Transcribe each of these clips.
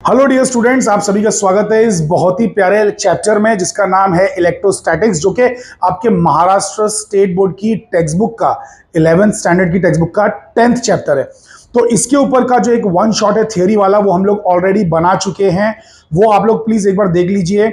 Hello dear students, आप सभी का स्वागत है इस बहुत ही प्यारे चैप्टर में जिसका नाम है इलेक्ट्रोस्टैटिक्स, जो कि आपके महाराष्ट्र स्टेट बोर्ड की टेक्स्ट बुक का 11th स्टैंडर्ड की टेक्स्ट बुक का 10th चैप्टर है। तो इसके ऊपर का जो एक वन शॉट है थियरी वाला, वो हम लोग ऑलरेडी बना चुके हैं। वो आप लोग प्लीज एक बार देख लीजिए,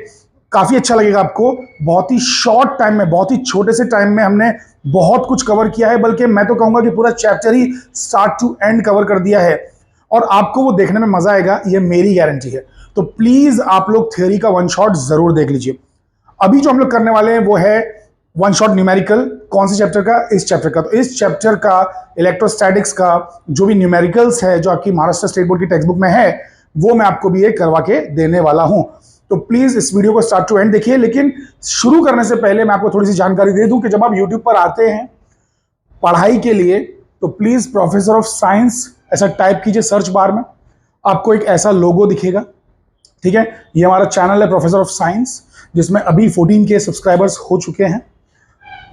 काफी अच्छा लगेगा आपको। बहुत ही शॉर्ट टाइम में, बहुत ही छोटे से टाइम में हमने बहुत कुछ कवर किया है, बल्कि मैं तो कहूंगा कि पूरा चैप्टर ही स्टार्ट टू एंड कवर कर दिया है और आपको वो देखने में मजा आएगा, ये मेरी गारंटी है। तो प्लीज आप लोग थ्योरी का वन शॉट जरूर देख लीजिए। अभी जो हम लोग करने वाले हैं वो है वन शॉट न्यूमेरिकल। कौन से चैप्टर का? इस चैप्टर का। तो इस चैप्टर का इलेक्ट्रोस्टैटिक्स का जो भी न्यूमेरिकल्स है, जो आपकी महाराष्ट्र स्टेट बोर्ड की टेक्स्ट बुक में है, वो मैं आपको भी ये करवा के देने वाला हूं। तो प्लीज इस वीडियो को स्टार्ट टू एंड देखिए। लेकिन शुरू करने से पहले मैं आपको थोड़ी सी जानकारी दे दूं कि जब आप यूट्यूब पर आते हैं पढ़ाई के लिए, तो प्लीज प्रोफेसर ऑफ साइंस ऐसा टाइप कीजिए सर्च बार में, आपको एक ऐसा लोगो दिखेगा। ठीक है, ये हमारा चैनल है प्रोफेसर ऑफ साइंस, जिसमें अभी 14K सब्सक्राइबर्स हो चुके हैं।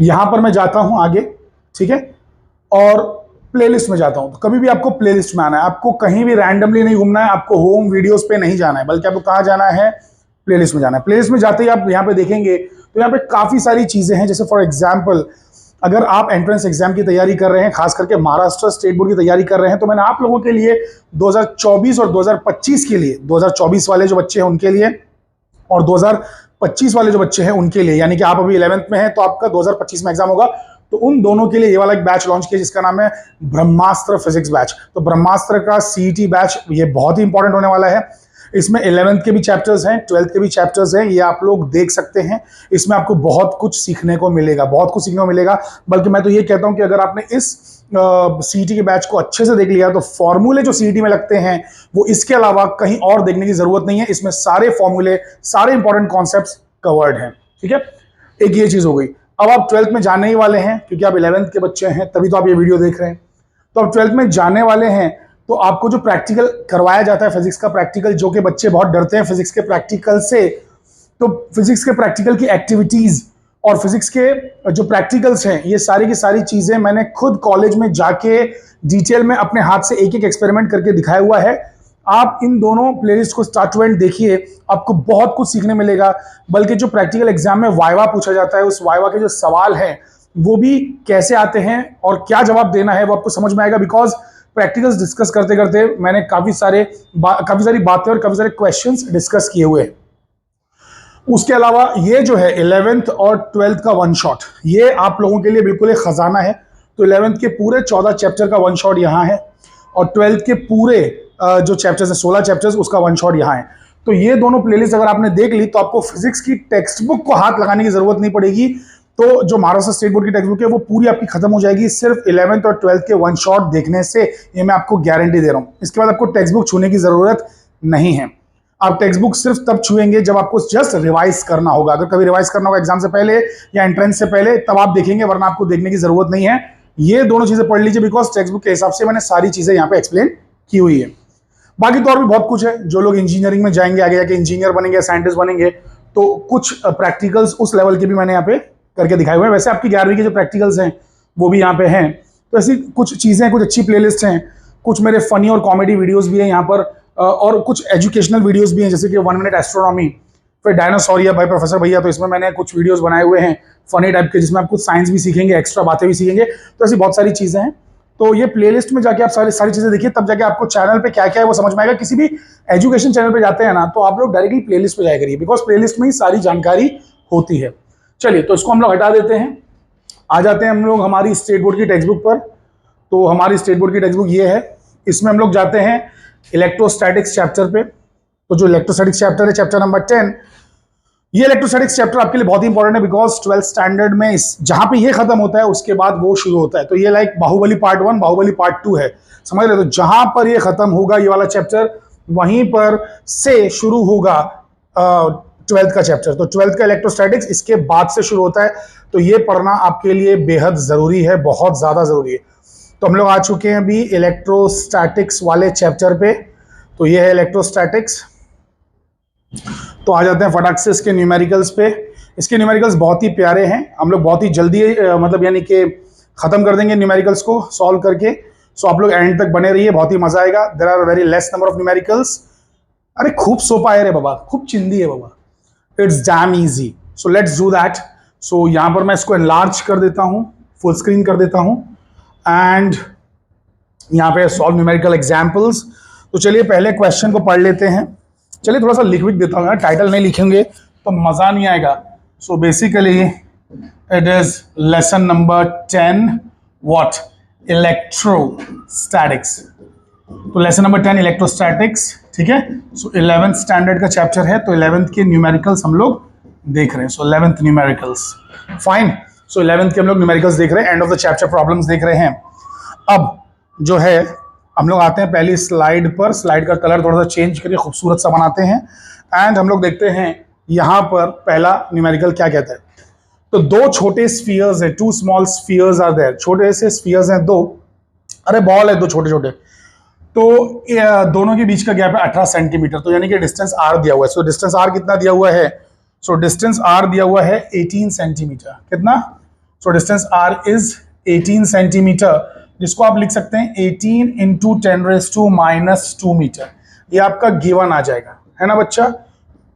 यहां पर मैं जाता हूं आगे, ठीक है, और प्लेलिस्ट में जाता हूं। तो कभी भी आपको प्लेलिस्ट में आना है, आपको कहीं भी रैंडमली नहीं घूमना है, आपको होम वीडियोस पे नहीं जाना है, बल्कि आपको कहां जाना है? प्लेलिस्ट में जाना है। प्लेलिस्ट में जाते ही आप यहां पे देखेंगे तो यहां पे काफी सारी चीजें हैं। जैसे फॉर एग्जाम्पल, अगर आप एंट्रेंस एग्जाम की तैयारी कर रहे हैं, खास करके महाराष्ट्र स्टेट बोर्ड की तैयारी कर रहे हैं, तो मैंने आप लोगों के लिए 2024 और 2025 के लिए, 2024 वाले जो बच्चे हैं उनके लिए और 2025 वाले जो बच्चे हैं उनके लिए, यानी कि आप अभी 11th में हैं तो आपका 2025 में एग्जाम होगा, तो उन दोनों के लिए ये वाला एक बैच लॉन्च किया जिसका नाम है ब्रह्मास्त्र फिजिक्स बैच। तो ब्रह्मास्त्र का सीईटी बैच ये बहुत ही इंपॉर्टेंट होने वाला है। इसमें 11th के भी चैप्टर्स हैं, 12th के भी चैप्टर्स हैं, ये आप लोग देख सकते हैं। इसमें आपको बहुत कुछ सीखने को मिलेगा, बहुत कुछ सीखने को मिलेगा। बल्कि मैं तो ये कहता हूं कि अगर आपने इस सीईटी के बैच को अच्छे से देख लिया तो फॉर्मूले जो सीईटी में लगते हैं वो इसके अलावा कहीं और देखने की जरूरत नहीं है। इसमें सारे फॉर्मूले, सारे इंपॉर्टेंट कॉन्सेप्ट्स कवर्ड हैं। ठीक है, एक ये चीज हो गई। अब आप 12th में जाने ही वाले हैं, क्योंकि आप 11th के बच्चे हैं तभी तो आप ये वीडियो देख रहे हैं। तो आप 12th में जाने वाले हैं तो आपको जो प्रैक्टिकल करवाया जाता है, फिजिक्स का प्रैक्टिकल, जो कि बच्चे बहुत डरते हैं फिजिक्स के प्रैक्टिकल से, तो फिजिक्स के प्रैक्टिकल की एक्टिविटीज और फिजिक्स के जो प्रैक्टिकल्स हैं, ये सारी की सारी चीजें मैंने खुद कॉलेज में जाके डिटेल में अपने हाथ से एक एक एक्सपेरिमेंट करके दिखाया हुआ है। आप इन दोनों प्लेलिस्ट को स्टार्ट टू एंड देखिए, आपको बहुत कुछ सीखने मिलेगा। बल्कि जो प्रैक्टिकल एग्जाम में वाइवा पूछा जाता है, उस वाइवा के जो सवाल हैं वो भी कैसे आते हैं और क्या जवाब देना है वो आपको समझ में आएगा। बिकॉज प्रैक्टिकल्स डिस्कस करते करते मैंने काफी सारी बातें और काफी सारे क्वेश्चंस डिस्कस किए हुए हैं। उसके अलावा ये जो है 11th और 12th का वन शॉट, ये आप लोगों के लिए बिल्कुल एक खजाना है। तो 11th के पूरे 14 चैप्टर का वन शॉट यहाँ है और 12th के पूरे जो चैप्टर्स है 16 चैप्टर्स, उसका वन शॉट यहाँ है। तो ये दोनों प्लेलिस्ट अगर आपने देख ली तो आपको फिजिक्स की टेक्स्ट बुक को हाथ लगाने की जरूरत नहीं पड़ेगी। तो जो महाराष्ट्र स्टेट बोर्ड की टेक्स्ट बुक है वो पूरी आपकी खत्म हो जाएगी सिर्फ 11th और 12th के वन शॉट देखने से। ये मैं आपको गारंटी दे रहा हूं। इसके बाद आपको टेक्स्ट बुक छूने की जरूरत नहीं है। आप टेक्स्ट बुक सिर्फ तब छुएंगे जब आपको जस्ट रिवाइज करना होगा। अगर कभी रिवाइज करना होगा एग्जाम से पहले या एंट्रेंस से पहले, तब आप देखेंगे, वरना आपको देखने की जरूरत नहीं है। ये दोनों चीजें पढ़ लीजिए, बिकॉज टेक्स्ट बुक के हिसाब से मैंने सारी चीजें यहाँ पे एक्सप्लेन की हुई है। बाकी तो और भी बहुत कुछ है। जो लोग इंजीनियरिंग में जाएंगे, आगे जाके इंजीनियर बनेंगे, साइंटिस्ट बनेंगे, तो कुछ प्रैक्टिकल्स उस लेवल के भी मैंने यहाँ पे करके दिखाए हुए हैं। वैसे आपकी 11वीं के जो प्रैक्टिकल्स हैं वो भी यहाँ पे हैं। तो ऐसी कुछ चीजें, कुछ अच्छी प्लेलिस्ट हैं, कुछ मेरे फनी और कॉमेडी वीडियोस भी हैं यहाँ पर, और कुछ एजुकेशनल वीडियोस भी हैं, जैसे कि 1 मिनट एस्ट्रोनॉमी, फिर डायनासोरिया भाई प्रोफेसर भैया। तो इसमें मैंने कुछ वीडियोस बनाए हुए हैं फनी टाइप के, जिसमें आप कुछ साइंस भी सीखेंगे, एक्स्ट्रा बातें भी सीखेंगे। तो ऐसी बहुत सारी चीजें हैं। तो ये प्लेलिस्ट में जाके आप सारी चीजें देखिए, तब जाके आपको चैनल पे क्या क्या है वो समझ में आएगा। किसी भी एजुकेशन चैनल पे जाते हैं ना, तो आप लोग डायरेक्टली प्लेलिस्ट पे जाया करिए, बिकॉज प्लेलिस्ट में ही सारी जानकारी होती है। चलिए, तो इसको हम लोग हटा देते हैं। आ जाते हैं हम लोग हमारी स्टेट बोर्ड की टेक्स्ट बुक पर। तो हमारी स्टेट बोर्ड की टेक्स्ट बुक ये है। इसमें हम लोग जाते हैं इलेक्ट्रोस्टैटिक्स चैप्टर पे। तो जो इलेक्ट्रोस्टैटिक्स चैप्टर है, चैप्टर नंबर 10, ये इलेक्ट्रोस्टैटिक्स चैप्टर आपके लिए बहुत ही इंपॉर्टेंट है, बिकॉज 12th स्टैंडर्ड में जहां पे ये खत्म होता है उसके बाद वो शुरू होता है। तो ये like Baahubali part 1, Baahubali part 2 है, समझ रहे? तो जहां पर ये खत्म होगा ये वाला चैप्टर, वहीं पर से शुरू होगा 12th का चैप्टर। तो 12th का इलेक्ट्रोस्टैटिक्स इसके बाद से शुरू होता है। तो ये पढ़ना आपके लिए बेहद जरूरी है, बहुत ज्यादा जरूरी है। तो हम लोग आ चुके हैं अभी इलेक्ट्रोस्टैटिक्स वाले चैप्टर पे। तो ये है इलेक्ट्रोस्टैटिक्स। तो आ जाते हैं फटाक से इसके न्यूमेरिकल्स पे। इसके न्यूमेरिकल्स बहुत ही प्यारे हैं। हम लोग बहुत ही जल्दी मतलब यानी कि खत्म कर देंगे न्यूमेरिकल्स को सॉल्व करके। सो आप लोग एंड तक बने रहिए, बहुत ही मजा आएगा। There are very less number of numericals अरे खूब सोपा है रे बाबा, खूब चिंदी है बाबा, it's damn easy. So let's do that. So यहां पर मैं इसको एनलार्ज कर देता हूं, फुल स्क्रीन कर देता हूं, एंड यहाँ पे सॉल्व न्यूमेरिकल एग्जाम्पल्स। तो चलिए पहले क्वेश्चन को पढ़ लेते हैं। चलिए थोड़ा सा लिख देता हूँ यार, टाइटल नहीं लिखेंगे तो मज़ा नहीं आएगा। So basically it is lesson number 10 what, electrostatics. तो लेसन नंबर 10 इलेक्ट्रोस्टैटिक्स, ठीक है। सो 11th स्टैंडर्ड का चैप्टर है, तो 11th के न्यूमेरिकल्स हम लोग देख रहे हैं। सो 11th न्यूमेरिकल्स, फाइन। सो 11th के हम लोग न्यूमेरिकल्स देख रहे हैं, end of the chapter problems देख रहे हैं। अब जो है हम लोग आते हैं पहली स्लाइड पर, स्लाइड का कलर थोड़ा सा चेंज करके खूबसूरत सा बनाते हैं, एंड हम लोग देखते हैं यहाँ पर पहला न्यूमेरिकल क्या कहता है। तो दो छोटे स्फीयर्स हैं, 2 स्मॉल स्फीयर्स आर देयर, छोटे से स्फीयर्स हैं दो, अरे बॉल है दो छोटे छोटे, तो दोनों के बीच का गैप है 18 सेंटीमीटर, तो यानी कि डिस्टेंस आर दिया हुआ है। सो डिस्टेंस आर कितना दिया हुआ है, सो डिस्टेंस आर दिया हुआ है 18 सेंटीमीटर, कितना, so distance r is 18 centimetre, जिसको आप लिख सकते हैं 18 इंटू 10⁻⁻² मीटर। ये आपका गिवन आ जाएगा, है ना बच्चा।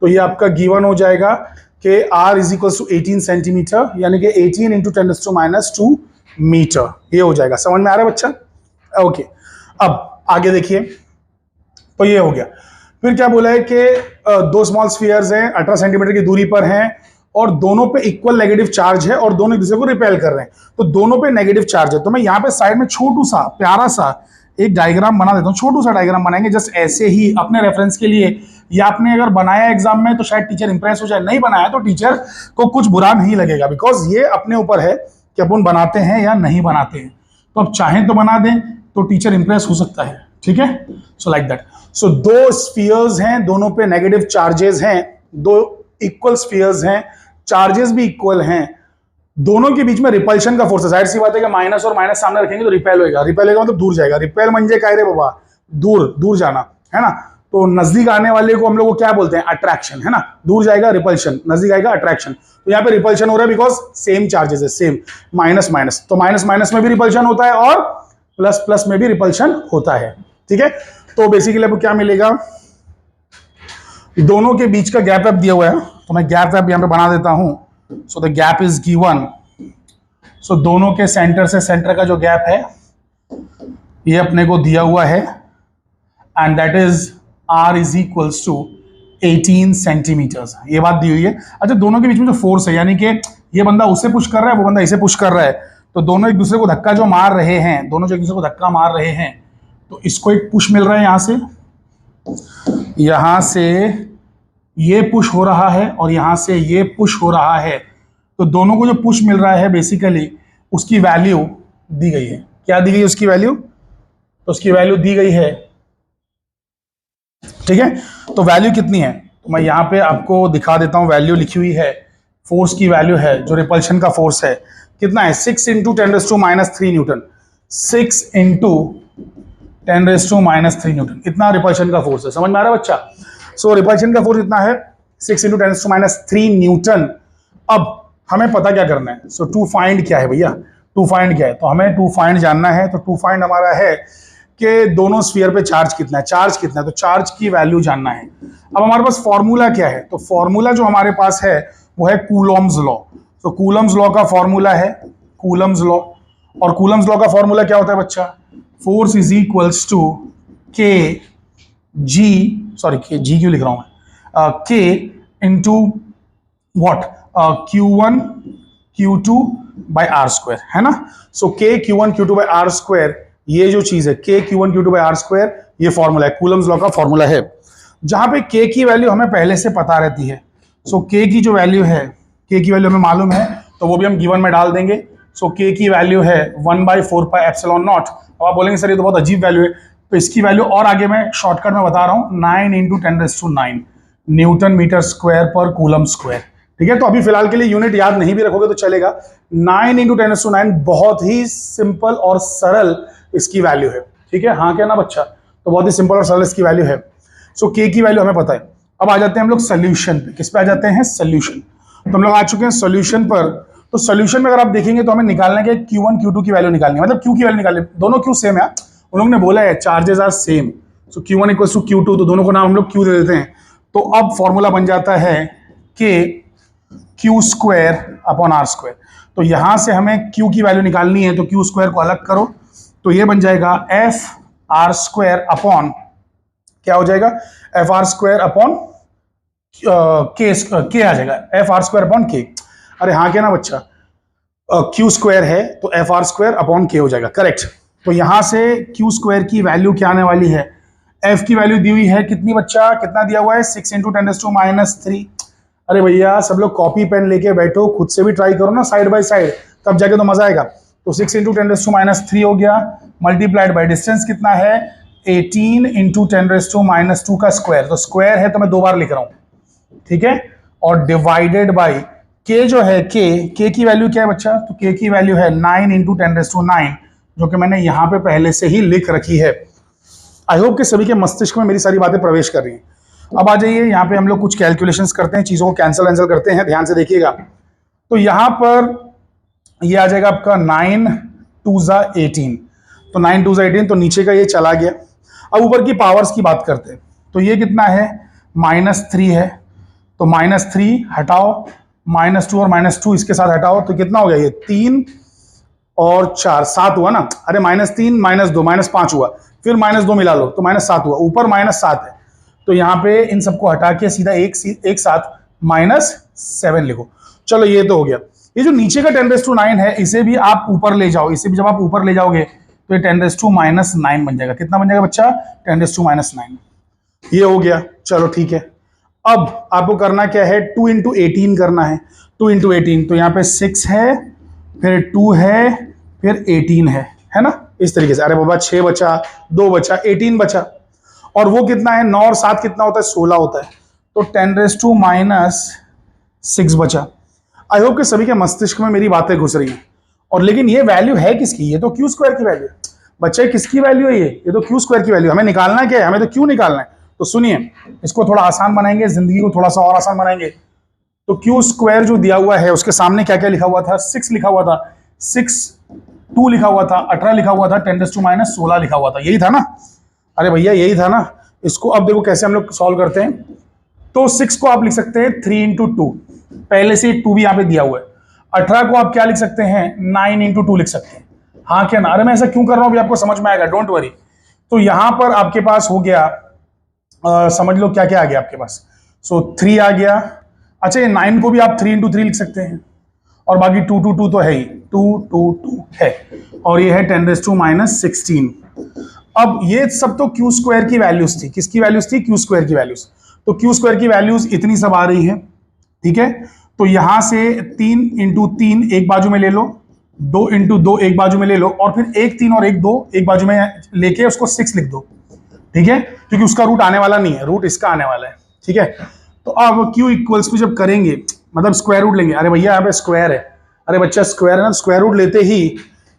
तो ये आपका गिवन हो जाएगा कि r is equal to 18 centimetre, यानी कि 18 इंटू 10⁻² मीटर, ये हो जाएगा। समझ में आ रहा है बच्चा? ओके, अब आगे देखिए, तो ये हो गया। फिर क्या बोला है कि दो स्मॉल स्फीयर्स हैं, 18 सेंटीमीटर की दूरी पर हैं, और दोनों पे इक्वल नेगेटिव चार्ज है, और दोनों एक दूसरे को रिपेल कर रहे हैं, तो दोनों पे नेगेटिव चार्ज है। तो मैं यहाँ पे साइड में छोटू सा प्यारा सा एक डायग्राम बना देता हूँ, छोटू सा डायग्राम बनाएंगे जस्ट ऐसे ही अपने रेफरेंस के लिए, या आपने अगर बनाया एग्जाम में तो शायद टीचर इंप्रेस हो जाए, नहीं बनाया तो टीचर को कुछ बुरा नहीं लगेगा, बिकॉज ये अपने ऊपर है कि अपन बनाते हैं या नहीं बनाते हैं। तो अब चाहें तो बना दें तो टीचर इंप्रेस हो सकता है, ठीक है। So like that. सो दो स्फीयर्स हैं, दोनों पे नेगेटिव चार्जेस हैं, दो इक्वल स्फीयर्स हैं, चार्जेस भी इक्वल हैं, दोनों के बीच में रिपल्शन का फोर्स है। जाहिर सी बात है कि माइनस और माइनस सामने रखेंगे तो रिपेल होगा, रिपेल होगा मतलब दूर जाएगा। रिपेल म्हणजे काय रे बाबा, दूर दूर जाना, है ना। तो नजदीक आने वाले को हम लोग क्या बोलते हैं, अट्रैक्शन, है ना। दूर जाएगा रिपल्शन, नजदीक आएगा अट्रैक्शन। तो यहाँ पे रिपल्शन हो रहा है बिकॉज सेम चार्जेस है, सेम माइनस माइनस, तो माइनस माइनस में भी रिपल्शन होता है और प्लस प्लस में भी रिपल्शन होता है, ठीक है। तो बेसिकली आपको क्या मिलेगा, दोनों के बीच का गैप अप दिया हुआ है, तो मैं गैप अप यहां पे बना देता हूं। So the gap is given. So दोनों के सेंटर से सेंटर का जो गैप है ये अपने को दिया हुआ है, and that is r is equals to 18 centimetres, ये बात दी हुई है। अच्छा, दोनों के बीच में जो फोर्स है, यानी कि ये बंदा उसे पुश कर रहा है, वो बंदा इसे पुश कर रहा है, तो दोनों एक दूसरे को धक्का जो मार रहे हैं, दोनों जो एक दूसरे को धक्का मार रहे हैं, तो इसको एक पुश मिल रहा है यहां से ये पुश हो रहा है, और यहां से ये पुश हो रहा है। तो दोनों को जो पुश मिल रहा है बेसिकली उसकी वैल्यू दी गई है। क्या दी गई है उसकी वैल्यू, तो उसकी वैल्यू दी गई है, ठीक है। तो वैल्यू कितनी है, तो मैं यहां पे आपको दिखा देता हूं, वैल्यू लिखी हुई है, फोर्स की वैल्यू है, जो रिपल्शन का फोर्स है कितना है, 6 इंटू 10⁻³ न्यूटन, 6 इंटू 10⁻³ न्यूटन, इतना रिपल्शन का फोर्स है। समझ में आ रहा है बच्चा? सो रिपल्शन का फोर्स इतना है 6 इंटू 10⁻³ न्यूटन। अब हमें पता क्या करना है, सो टू फाइंड क्या है भैया, टू फाइंड क्या है, तो हमें टू फाइंड जानना है। तो टू फाइंड हमारा है कि दोनों स्फीयर पे चार्ज कितना है, चार्ज कितना है, तो चार्ज की वैल्यू जानना है। अब हमारे पास फॉर्मूला क्या है, तो फॉर्मूला जो हमारे पास है वो है कूलॉम्स लॉ। तो कूलॉम्स लॉ का फॉर्मूला है कूलॉम्स लॉ, और कूलॉम्स लॉ का फॉर्मूला क्या होता है बच्चा, फोर्स इज इक्वल्स टू के जी, सॉरी के जी क्यों लिख रहा हूं मैं, k into what, Q1 Q2 by r square, है ना। सो के Q1 Q2 by r square, ये जो चीज है k Q1 Q2 by r square, ये फॉर्मूला है, कूलम्स लॉ का फॉर्मूला है, जहां पे के की वैल्यू हमें पहले से पता रहती है। सो के की जो वैल्यू है, के की वैल्यू हमें मालूम है, तो वो भी हम गिवन में डाल देंगे। सो के की वैल्यू है 1/4πε0। अब आप बोलेंगे सर ये तो बहुत अजीब वैल्यू है, तो इसकी वैल्यू और आगे मैं शॉर्टकट में बता रहा हूं, 9 इंटू 10⁹ न्यूटन मीटर स्क्वायर पर कूलम स्क्वायर, ठीक है। तो अभी फिलहाल के लिए यूनिट याद नहीं भी रखोगे तो चलेगा। 9 इंटू 10⁹ बहुत ही सिंपल और सरल इसकी वैल्यू है, ठीक है। हाँ क्या ना बच्चा, तो बहुत ही सिंपल और सरल इसकी वैल्यू है। सो के की वैल्यू हमें पता है। अब आ जाते हैं हम लोग सोल्यूशन पे, किस पे आ जाते हैं, सोल्यूशन। तो हम लोग आ चुके हैं सोल्यूशन पर। तो सोल्यूशन में अगर आप देखेंगे तो हमें निकालना है कि Q1 Q2 की वैल्यू निकालनी है, मतलब Q की वैल्यू निकालनी है, दोनों Q सेम है, उन लोगों ने बोला है charges are same. So Q1 equal to Q2, तो दोनों को नाम हम लोग Q दे देते हैं। तो अब फॉर्मूला बन जाता है K Q square upon R square. तो यहां से हमें Q की वैल्यू निकालनी है, तो Q स्क्वायर को अलग करो, तो ये बन जाएगा F R स्क्वायर अपॉन, क्या हो जाएगा, F R square upon K आ जाएगा, F R square upon K। अरे हाँ क्या ना बच्चा, Q स्क्वायर है तो F R square upon K हो जाएगा, करेक्ट। तो यहां से Q स्क्वायर की वैल्यू क्या आने वाली है, F की वैल्यू दी हुई है कितनी बच्चा, कितना दिया हुआ है, 6 इंटू 10⁻³ अरे भैया सब लोग कॉपी पेन लेके बैठो, खुद से भी ट्राई करो ना साइड बाय साइड, तब जाके तो मजा आएगा। तो 6 इंटू 10⁻³ हो गया, मल्टीप्लाइड बाय डिस्टेंस कितना है, 18 इंटू 10⁻² का स्क्वायर, तो स्क्वायर है तो मैं 2 बार लिख रहा हूं, ठीक है, और डिवाइडेड बाई K जो है, K की वैल्यू क्या है बच्चा, तो K की वैल्यू है 9 इंटू 10⁻⁹, जो कि मैंने यहां पे पहले से ही लिख रखी है। आई होप कि सभी के मस्तिष्क में मेरी सारी बातें प्रवेश कर रही हैं। अब आ जाइए यहाँ पे हम लोग कुछ कैलकुलेशंस करते हैं, चीजों को कैंसिल करते हैं, ध्यान से देखिएगा। तो यहां पर ये आ जाएगा आपका 9 2 18, तो 9 2 18, तो नीचे का ये चला गया। अब ऊपर की पावर्स की बात करते हैं, तो ये कितना है, -3 है, तो -3 हटाओ, -2 और -2 इसके साथ हटाओ, तो कितना हो गया, ये 3 और 4 7 हुआ ना, अरे -3 -2 -5 हुआ, फिर -2 मिला लो तो -7 हुआ, ऊपर -7 है, तो यहाँ पे इन सबको हटा के सीधा एक साथ -7 लिखो। चलो ये तो हो गया। ये जो नीचे का 10⁻⁹ है, इसे भी आप ऊपर ले जाओ, इसे भी जब आप ऊपर ले जाओगे तो ये 10⁻⁹ बन जाएगा। कितना बन जाएगा बच्चा, 10⁻⁹। ये हो गया, चलो ठीक है। अब आपको करना क्या है, 2 इंटू 18 करना है, 2 इंटू 18, तो यहाँ पे 6 है, फिर 2 है, फिर 18 है ना, इस तरीके से। अरे बाबा 6 बचा, 2 बचा, 18 बचा, और वो कितना है, 9 और 7 कितना होता है, 16 होता है, तो 10⁻⁶ बचा। आई होप कि सभी के मस्तिष्क में मेरी बातें घुस रही हैं। और लेकिन ये वैल्यू है किसकी, ये तो Q स्क्वायर की वैल्यू है बच्चे, किसकी वैल्यू है ये तो Q स्क्वायर की वैल्यू। हमें निकालना क्या है, हमें तो Q निकालना है। तो सुनिए, इसको थोड़ा आसान बनाएंगे, जिंदगी को थोड़ा सा और आसान बनाएंगे। तो Q स्क्वायर जो दिया हुआ है उसके सामने क्या क्या लिखा हुआ था, 6 लिखा हुआ था, 6 2 लिखा हुआ था, 18 लिखा हुआ था, 10⁻⁻16 लिखा हुआ था, यही था ना, अरे भैया यही था ना। इसको अब देखो कैसे हम लोग सॉल्व करते हैं। तो 6 को आप लिख सकते हैं 3 इंटू 2, पहले से 2 भी यहां पे दिया हुआ है। 18 को आप क्या लिख सकते हैं, 9 इंटू 2 लिख सकते हैं, हाँ क्या ना। अरे मैं ऐसा क्यों कर रहा हूं, अभी आपको समझ में आएगा, डोंट वरी। तो यहां पर आपके पास हो गया, समझ लो क्या क्या आ गया आपके पास। सो 3 आ गया, अच्छा ये 9 को भी आप 3 इंटू 3 लिख सकते हैं, और बाकी 2 2 2 तो है ही, 2 2 2 है, और ये है 10⁻⁻16। अब ये सब तो Q स्क्वायर की वैल्यूज थी, किसकी वैल्यूज थी, Q स्क्वायर की वैल्यूज। तो Q स्क्वायर की वैल्यूज इतनी सब आ रही है, ठीक है। तो यहां से 3 इंटू 3 एक बाजू में ले लो, 2 इंटू 2 एक बाजू में ले लो, और फिर 1 3 और 1 2 एक बाजू में लेके उसको 6 लिख दो, ठीक है, क्योंकि उसका रूट आने वाला नहीं है, रूट इसका आने वाला है, ठीक है। तो अब Q इक्वल्स पे जब करेंगे, मतलब स्क्वायर रूट लेंगे, अरे भैया यहाँ पे स्क्वायर है, अरे बच्चा स्क्वायर है ना, स्क्वायर रूट लेते ही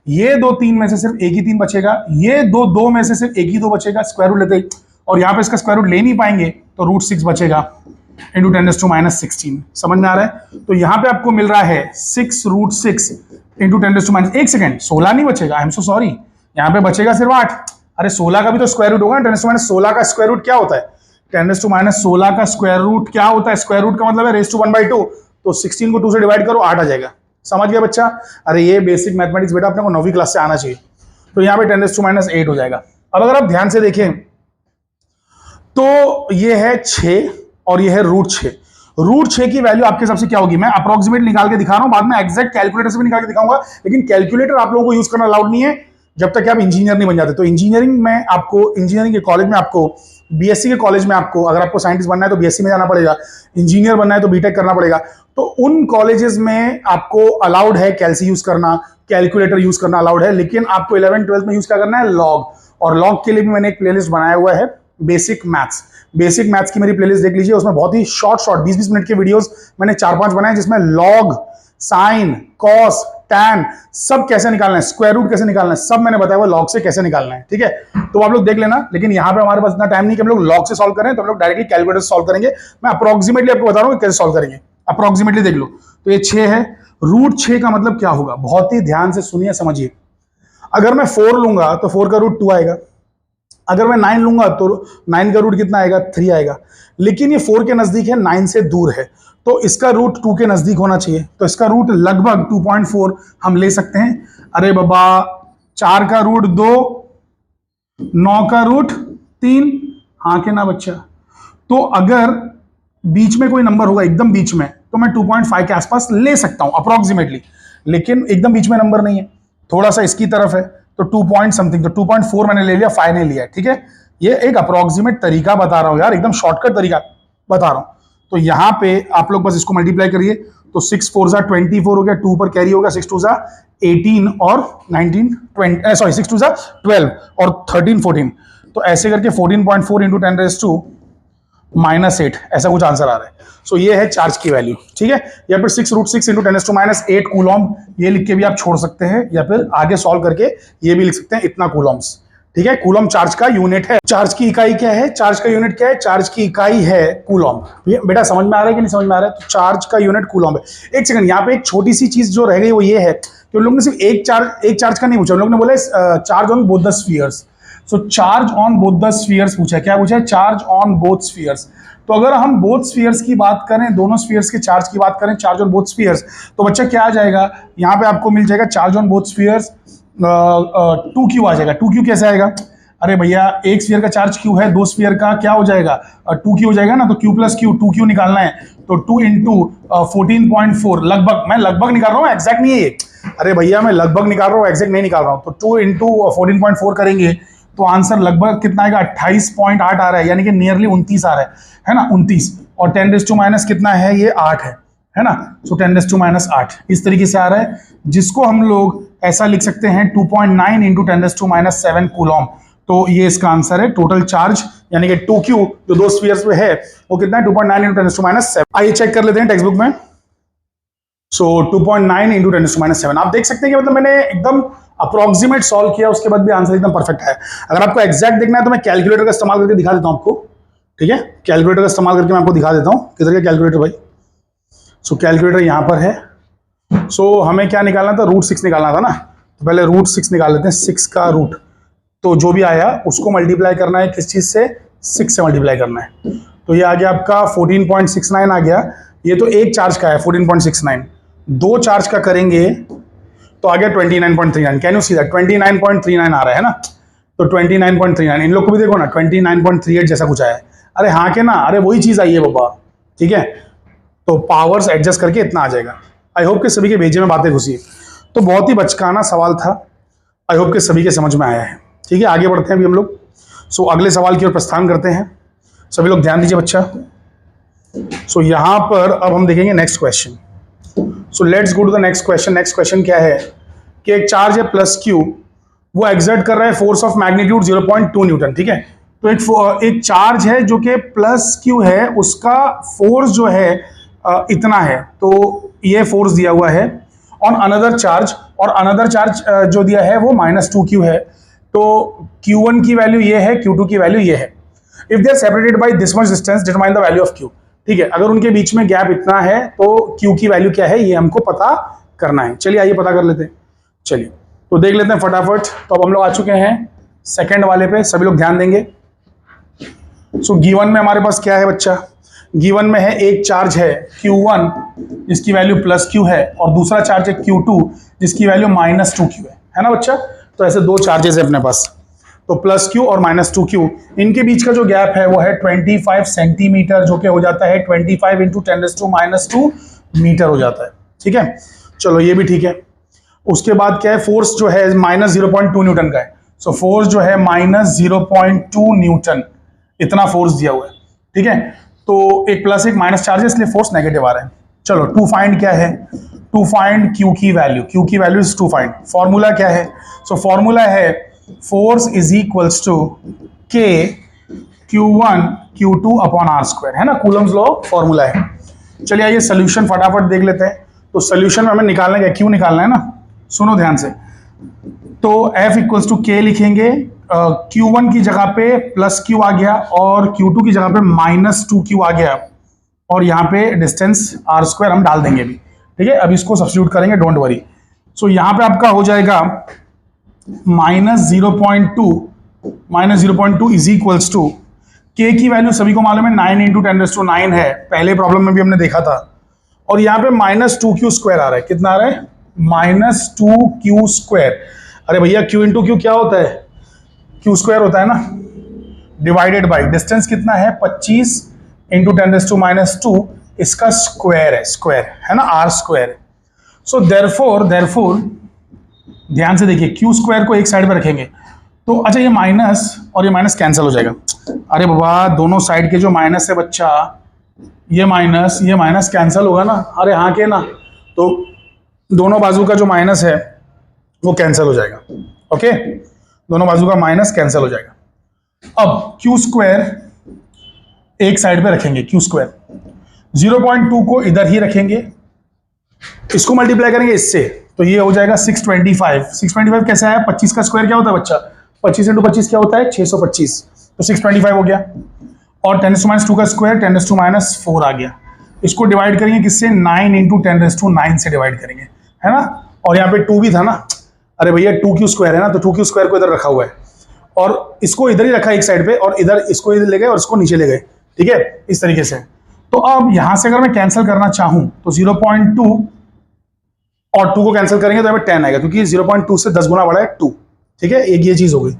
ये 2 3 में से सिर्फ एक ही 3 बचेगा, ये 2 2 में से सिर्फ एक ही 2 बचेगा स्क्वायर रूट लेते ही, और यहाँ पे इसका स्क्वायर रूट ले नहीं पाएंगे तो रूट 6 बचेगा इंटू 10⁻⁻16। समझ में आ रहा है। तो यहाँ पे आपको मिल रहा है 6√6 इंटू 10⁻⁻, एक सेकेंड, 16 नहीं बचेगा, आई एम सो सॉरी, यहाँ पे बचेगा सिर्फ 8। अरे 16 का भी तो स्क्वायर रूट होगा, 10⁻16 का स्क्वायर रूट क्या होता है, 10⁻16 का स्क्वायर रूट क्या होता है, स्क्वायर रूट का मतलब है रेज़ टू 1/2, तो 16 को 2 से डिवाइड करो, 8 आ जाएगा। समझ गया बच्चा। अरे ये बेसिक मैथमेटिक्स बेटा अपने को 9वीं क्लास से आना चाहिए। तो यहाँ पे 10⁻8 हो जाएगा। अब अगर आप ध्यान से देखें तो ये है 6 और ये है √6। √6 की वैल्यू आपके हिसाब से क्या होगी, मैं अप्रोक्सीमेट निकाल के दिखा रहा हूं, बाद में एग्जैक्ट कैलकुलेटर से भी निकाल के दिखाऊंगा, लेकिन कैलकुलेटर आप लोगों को यूज करना अलाउड नहीं है जब तक आप इंजीनियर नहीं बन जाते। तो इंजीनियरिंग में आपको, इंजीनियरिंग के कॉलेज में आपको, बीएससी के कॉलेज में आपको, अगर आपको साइंटिस्ट बनना है तो बीएससी में जाना पड़ेगा, इंजीनियर बनना है तो बीटेक करना पड़ेगा। तो उन कॉलेजेस में आपको अलाउड है कैलसी यूज करना, कैलकुलेटर यूज करना अलाउड है, लेकिन आपको 11th 12th में यूज क्या करना है, लॉग। और लॉग के लिए भी मैंने एक प्लेलिस्ट बनाया हुआ है, बेसिक मैथ्स। बेसिक मैथ्स की मेरी प्लेलिस्ट देख लीजिए, उसमें बहुत ही शॉर्ट 20-20 मिनट के वीडियोस मैंने 4-5 बनाए, जिसमें लॉग, साइन, कॉस, टैन सब कैसे निकालना है, स्क्वायर रूट कैसे निकालना है, सब मैंने बताया हुआ लॉग से कैसे निकालना है, ठीक है। तो आप लोग देख लेना, लेकिन यहाँ पे हमारे पास इतना टाइम नहीं कि हम लोग लॉग से सॉल्व करें, तो हम लोग डायरेक्टली कैलकुलेटर से सॉल्व करेंगे। मैं अप्रोक्सीमेटली आपको बता रहा हूँ कैसे सॉल्व करेंगे, अप्रोक्सीमेटली देख लो। तो ये 6 है, √6 का मतलब क्या होगा, बहुत ही ध्यान से सुनिए समझिए। अगर मैं 4 लूंगा तो 4 का रूट 2 आएगा, अगर मैं 9 लूंगा तो 9 का रूट कितना आएगा, 3 आएगा। लेकिन ये 4 के नजदीक है, 9 से दूर है, तो इसका रूट 2 के नजदीक होना चाहिए। तो इसका रूट लगभग 2.4 हम ले सकते हैं। अरे बाबा, 4 का रूट 2, 9 का रूट 3, हाँ के ना बच्चा। तो अगर बीच में कोई नंबर होगा, एकदम बीच में, तो मैं 2.5 के आसपास ले सकता हूं अप्रोक्सीमेटली। लेकिन एकदम बीच में नंबर नहीं है, थोड़ा सा इसकी तरफ है, तो 2 पॉइंट समथिंग, तो 2.4 मैंने ले लिया, 5 ने लिया, ठीक है। ये एक अप्रोक्सीमेट तरीका बता रहा हूं यार, एकदम शॉर्टकट तरीका बता रहा हूं। तो यहां पे आप लोग बस इसको मल्टीप्लाई करिए, तो 6 4 जा 24 हो गया, 2 पर कैरी होगा, 6 2 जा 18 और 19 20, सॉरी 6 2 जा 12 और 13 14, तो ऐसे करके 14.4 इंटू 10⁻⁻8 ऐसा कुछ आंसर आ रहा है। सो ये है चार्ज की वैल्यू, ठीक है। या फिर 6√6 इंटू 10⁻8 कूलॉम, ये लिख के भी आप छोड़ सकते हैं, या फिर आगे सॉल्व करके ये भी लिख सकते हैं, इतना कूलॉम्स, ठीक है। कूलॉम चार्ज का यूनिट है। चार्ज की इकाई क्या है, चार्ज का यूनिट क्या है, चार्ज की इकाई है कूलॉम। बेटा समझ में आ रहा है कि नहीं समझ में आ रहा है? तो चार्ज का यूनिट कूलॉम है। एक सेकंड, यहाँ पे एक छोटी सी चीज जो रह गई वो ये है कि उन लोगों ने सिर्फ एक चार्ज का नहीं पूछा, उन लोगों ने बोला charge on both the spheres. So charge on both the spheres पूछा है। क्या पूछा है? Charge on both spheres. तो अगर हम बोथ स्फीयर्स की बात करें, दोनों स्फीयर्स के चार्ज की बात करें, चार्ज ऑन बोथ स्फीयर्स, तो बच्चा क्या आ जाएगा, यहाँ पे आपको मिल जाएगा charge on both spheres 2q आ जाएगा। 2q कैसे आएगा? अरे भैया, एक स्फीयर का चार्ज q है, 2 स्फीयर का क्या हो जाएगा, 2q हो जाएगा ना। तो q प्लस q, 2q निकालना है, तो 2 इंटू 14.4, लगभग, मैं लगभग निकाल रहा हूँ, एग्जैक्ट नहीं है ये। अरे भैया, मैं लगभग निकाल रहा हूँ, एग्जैक्ट नहीं निकाल रहा हूँ। तो 2 इंटू 14.4 करेंगे तो आंसर लगभग कितना आएगा, 28.8 आ रहा है, यानी कि नियरली 29 आ रहा है ना, 29। और 10⁻⁻ कितना है, ये 8 है ना। सो 10⁻⁸ इस तरीके से आ रहा है, जिसको हम लोग ऐसा लिख सकते हैं 2.9 इंटू 10⁻7 कूलॉम। तो ये इसका आंसर है। टोटल चार्ज यानी कि 2q जो 2 स्फीयर्स में है वो कितना है, 2.9 इंटू 10⁻7। आइए चेक कर लेते हैं टेक्स्ट बुक में। सो 2.9 इंटू 10⁻7 आप देख सकते हैं कि मतलब मैंने एकदम अप्रोक्सीमेट सॉल्व किया, उसके बाद भी आंसर एकदम परफेक्ट है। अगर आपको एग्जैक्ट देखना है तो मैं कैलकुलेटर का इस्तेमाल करके दिखा देता हूं आपको, ठीक है। कैलकुलेटर का इस्तेमाल करके मैं आपको दिखा देता हूं। किधर का कैलकुलेटर भाई? सो कैलकुलेटर यहां पर है। सो हमें क्या निकालना था, √6 निकालना था ना। तो पहले √6 निकाल लेते हैं, 6 का रूट, तो जो भी आया उसको मल्टीप्लाई करना है, किस चीज से, 6 से मल्टीप्लाई करना है। तो ये आ गया आपका 14.69 आ गया। ये तो एक चार्ज का है 14.69, 2 चार्ज का करेंगे तो आ गया 29.39। कैन यू सी दैट, 29.39 आ रहा है ना। तो 29.39, इन लोग को भी देखो ना 29.38 जैसा कुछ आया है। अरे हाँ के ना, अरे वही चीज आई है बाबा, ठीक है। तो पावर्स एडजस्ट करके इतना आ जाएगा। आई होप के सभी के भेजे में बातें घुसी। तो बहुत ही बचकाना सवाल था, आई होप के सभी के समझ में आया है, ठीक है। आगे बढ़ते हैं अभी हम लोग। सो अगले सवाल की ओर प्रस्थान करते हैं। सभी लोग ध्यान दीजिए बच्चा। सो यहां पर अब हम देखेंगे next question. So let's go to the next question. Next question क्या है कि एक चार्ज है प्लस क्यू, वो एक्सर्ट कर रहा है फोर्स ऑफ मैग्नीट्यूड 0.2 न्यूटन, ठीक है। तो एक चार्ज है जो कि प्लस क्यू है, उसका फोर्स जो है इतना है, तो ये फोर्स दिया हुआ है ऑन अनदर चार्ज, और अनदर चार्ज जो दिया है वो -2q है। तो q1 की वैल्यू ये है, q2 की वैल्यू ये है। If they are separated by this much distance determine the value of q, ठीक है। अगर उनके बीच में गैप इतना है तो q की वैल्यू क्या है ये हमको पता करना है। चलिए आइए पता कर लेते हैं। चलिए तो देख लेते हैं फटाफट। तो अब हम लोग आ चुके हैं सेकंड वाले पे, सभी लोग ध्यान देंगे। सो गिवन में हमारे पास क्या है बच्चा, गिवन में है एक चार्ज है q1 जिसकी वैल्यू +q है, और दूसरा चार्ज है q2 जिसकी वैल्यू -2q है ना बच्चा। तो ऐसे 2 चार्जेस है अपने पास, तो +q और -2q, इनके बीच का जो गैप है वो है 25 सेंटीमीटर, जो कि हो जाता है 25 इंटू 10⁻2 मीटर हो जाता है, ठीक है। चलो ये भी ठीक है। उसके बाद क्या है, फोर्स जो है -0.2 न्यूटन का है। सो फोर्स जो है -0.2 न्यूटन, इतना फोर्स दिया हुआ है, ठीक है। तो एक प्लस एक माइनस चार्ज है, इसलिए फोर्स नेगेटिव आ रहा है। चलो टू फाइंड क्या है, टू फाइंड क्यू की वैल्यू, क्यू की value is to find. Formula क्या है, सो फॉर्मूला है force is equals to k Q1 Q2 upon r², है ना, कूलम्स लॉ फॉर्मूला है। चलिए आइए सोल्यूशन फटाफट देख लेते हैं। तो सोल्यूशन में हमें निकालना क्या, Q निकालना है ना, सुनो ध्यान से। तो F इक्वल्स टू के लिखेंगे, Q1 की जगह पे +q आ गया और Q2 की जगह पे -2q आ गया, और यहाँ पे डिस्टेंस r² हम डाल देंगे अभी, ठीक है। अब इसको सब्स्टिट्यूट करेंगे, डोंट वरी। सो यहाँ पे आपका हो जाएगा -0.2 माइनस 0.2 इज इक्वल्स टू के की वैल्यू सभी को मालूम है 9 इंटू 10⁻⁹ है, पहले प्रॉब्लम में भी हमने देखा था। और यहाँ पे -2q² आ रहा है, कितना आ रहा है -2q²। अरे भैया q इंटू क्यू क्या होता है, q² होता है ना, डिवाइडेड बाई डिस्टेंस कितना है 25 इंटू 10⁻², इसका स्क्वायर है ना, r²। सो देयरफॉर ध्यान से देखिए q² को एक साइड पर रखेंगे तो अच्छा ये माइनस और ये माइनस कैंसिल हो जाएगा। अरे बाबा दोनों साइड के जो माइनस है बच्चा, ये माइनस कैंसिल होगा ना, अरे हाँ के ना, तो दोनों बाजू का जो माइनस है वो कैंसिल हो जाएगा। ओके, दोनों बाजू का माइनस कैंसिल हो जाएगा। अब q² एक साइड पे रखेंगे, q², 0.2 को इधर ही रखेंगे, इसको मल्टीप्लाई करेंगे इससे तो ये हो जाएगा 625। 625 कैसा है, 25 का स्क्वायर क्या होता है बच्चा, 25 इंटू 25 क्या होता है 625, तो 625 हो गया। और 10⁻² का स्क्वायर 10⁻⁴ आ गया। इसको डिवाइड करेंगे किससे, 9 इंटू 10⁻⁹ से डिवाइड करेंगे, है ना। और यहाँ पे 2 भी था ना, अरे भैया 2q² है ना, तो 2q² को इधर रखा हुआ है और इसको इधर ही रखा एक साइड पे, और इधर इसको इधर ले गए और इसको नीचे ले गए, ठीक है, इस तरीके से। तो अब यहां से अगर मैं कैंसिल करना चाहूं तो 0.2 और 2 को कैंसिल करेंगे तो यहाँ पे 10 आएगा, क्योंकि 0.2 से 10 गुना बड़ा है 2, ठीक है, एक ये चीज हो गई।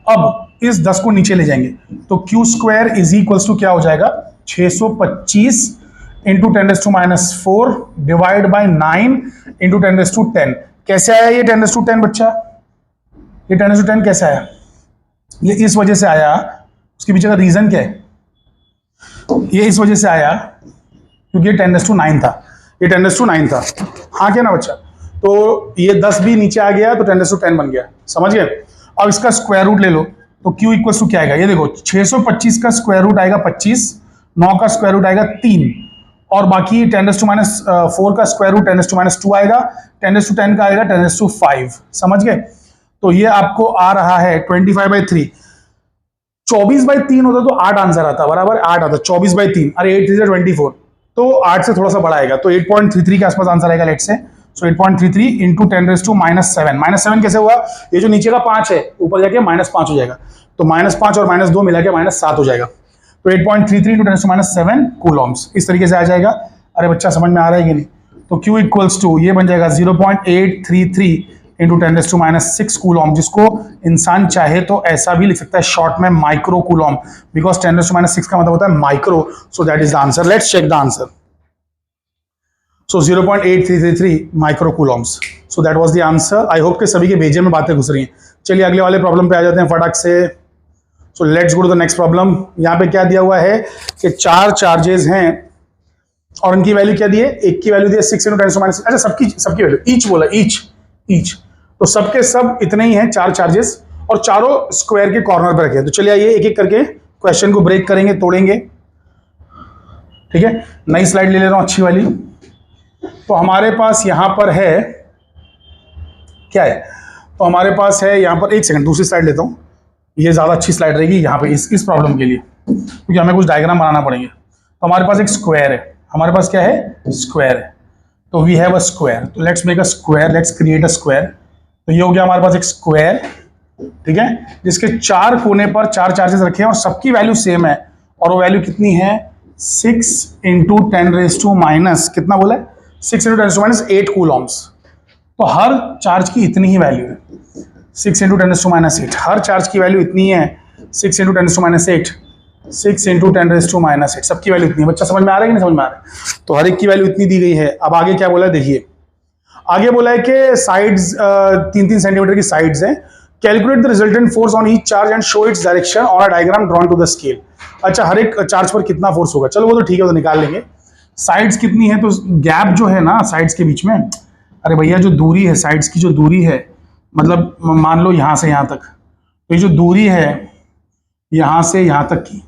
अब इस 10 को नीचे ले जाएंगे तो q² इज इक्वल्स टू क्या हो जाएगा 625 इंटू 10⁻⁴ डिवाइड बाई 9 इंटू 10⁻10। कैसे आया ये 10⁻10 बच्चा, ये 10⁻10 कैसे आया, ये इस वजह से आया, उसके पीछे का रीजन क्या है, ये इस वजह से आया क्योंकि ये 10⁻9 था, ये 10⁻9 था, हाँ क्या ना बच्चा। तो ये 10 भी नीचे आ गया तो 10⁻10 बन गया, समझ गए। अब इसका स्क्वायर रूट ले लो तो q इक्वल्स टू क्या आएगा, ये देखो 625 का स्क्वायर रूट आएगा 25, 9 का स्क्वायर रूट आएगा 3, और बाकी 10⁻⁴ का स्क्वायर रूट 10⁻² आएगा, 10⁻10 का आएगा 10⁻5, समझ गए। तो ये आपको आ रहा है 25/3। 24/3 होता तो 8 आंसर आता, बराबर 8 आता, 24/3, अरे 8 3 से 24, तो 8 से थोड़ा सा बड़ा आएगा, तो 8.33 के आसपास आंसर आएगा लेट से। सो 8.33 इंटू 10⁻⁻7, -7 कैसे हुआ, ये जो नीचे का 5 है ऊपर जाके -5 हो जाएगा, तो -5 और -2 मिला के -7 हो जाएगा, तो 8.33 इंटू 10⁻7 कूलॉम्स, इस तरीके से आ जाएगा। अरे बच्चा समझ में आ रहा है कि नहीं, तो q इक्वल्स टू ये बन जाएगा 0.833 इंटू 10⁻6 कूलॉम, जिसको इंसान चाहे तो ऐसा भी लिख सकता है शॉर्ट में माइक्रो कूलॉम, बिकॉज 10⁻6 का मतलब होता है micro, so that is the answer. Let's check the answer. So 0.8333 micro coulombs, so that was the answer. I hope कि सभी के भेजे में बातें घुस रही हैं। चलिए अगले वाले प्रॉब्लम पे आ जाते हैं फटाक से। So let's go to the next problem. यहाँ पे क्या दिया हुआ है कि 4 चार्जेस हैं और उनकी वैल्यू क्या दी है, एक की वैल्यू दी है 6 इंटू 10⁻6, अच्छा सबकी वैल्यू ईच बोला, ईच, तो सबके सब इतने ही हैं 4 चार्जेस, और चारों स्क्वायर के कॉर्नर पर रखे। तो चलिए आइए एक एक करके क्वेश्चन को ब्रेक करेंगे, तोड़ेंगे, ठीक है। नई स्लाइड ले ले रहा हूं अच्छी वाली। तो हमारे पास यहां पर है क्या है, तो हमारे पास है यहां पर, एक सेकंड दूसरी स्लाइड लेता हूं, ये ज्यादा अच्छी स्लाइड रहेगी यहाँ पे इस प्रॉब्लम के लिए, क्योंकि हमें कुछ डायग्राम बनाना पड़ेंगे। तो हमारे पास एक स्क्वायर है, हमारे पास क्या है, स्क्वायर है, तो वी हैव अ स्क्वायर, तो let's make a square, let's create a square. तो ये हो गया हमारे पास एक स्क्वायर, ठीक है, जिसके 4 कोने पर 4 चार्जेस रखे हैं और सबकी वैल्यू सेम है, और वो वैल्यू कितनी है 6 इंटू 10⁻⁻, कितना बोला है 6 इंटू 10⁻8 कूलॉम्स। तो हर चार्ज की इतनी ही वैल्यू है, 6 इंटू 10⁻8, हर चार्ज की वैल्यू इतनी है 6 इंटू 10⁻8, 6 इंटू 10⁻8, सबकी वैल्यू इतनी है। बच्चा समझ में आ रहा है कि नहीं समझ में आ रहा है, तो हर एक की वैल्यू इतनी दी गई है। अब आगे क्या बोला है देखिए, आगे बोला है कि साइड्स 3-3 सेंटीमीटर की साइड्स हैं, calculate the resultant force on each charge and show its direction on a diagram drawn to the scale. अच्छा हर एक चार्ज पर कितना फोर्स होगा, चलो वो तो ठीक है, वो तो निकाल लेंगे। साइड्स कितनी है, तो गैप जो है ना साइड्स के बीच में, अरे भैया जो दूरी है साइड्स की, जो दूरी है मतलब मान लो यहाँ से यहाँ तक, तो ये जो दूरी है यहाँ से यहाँ तक की,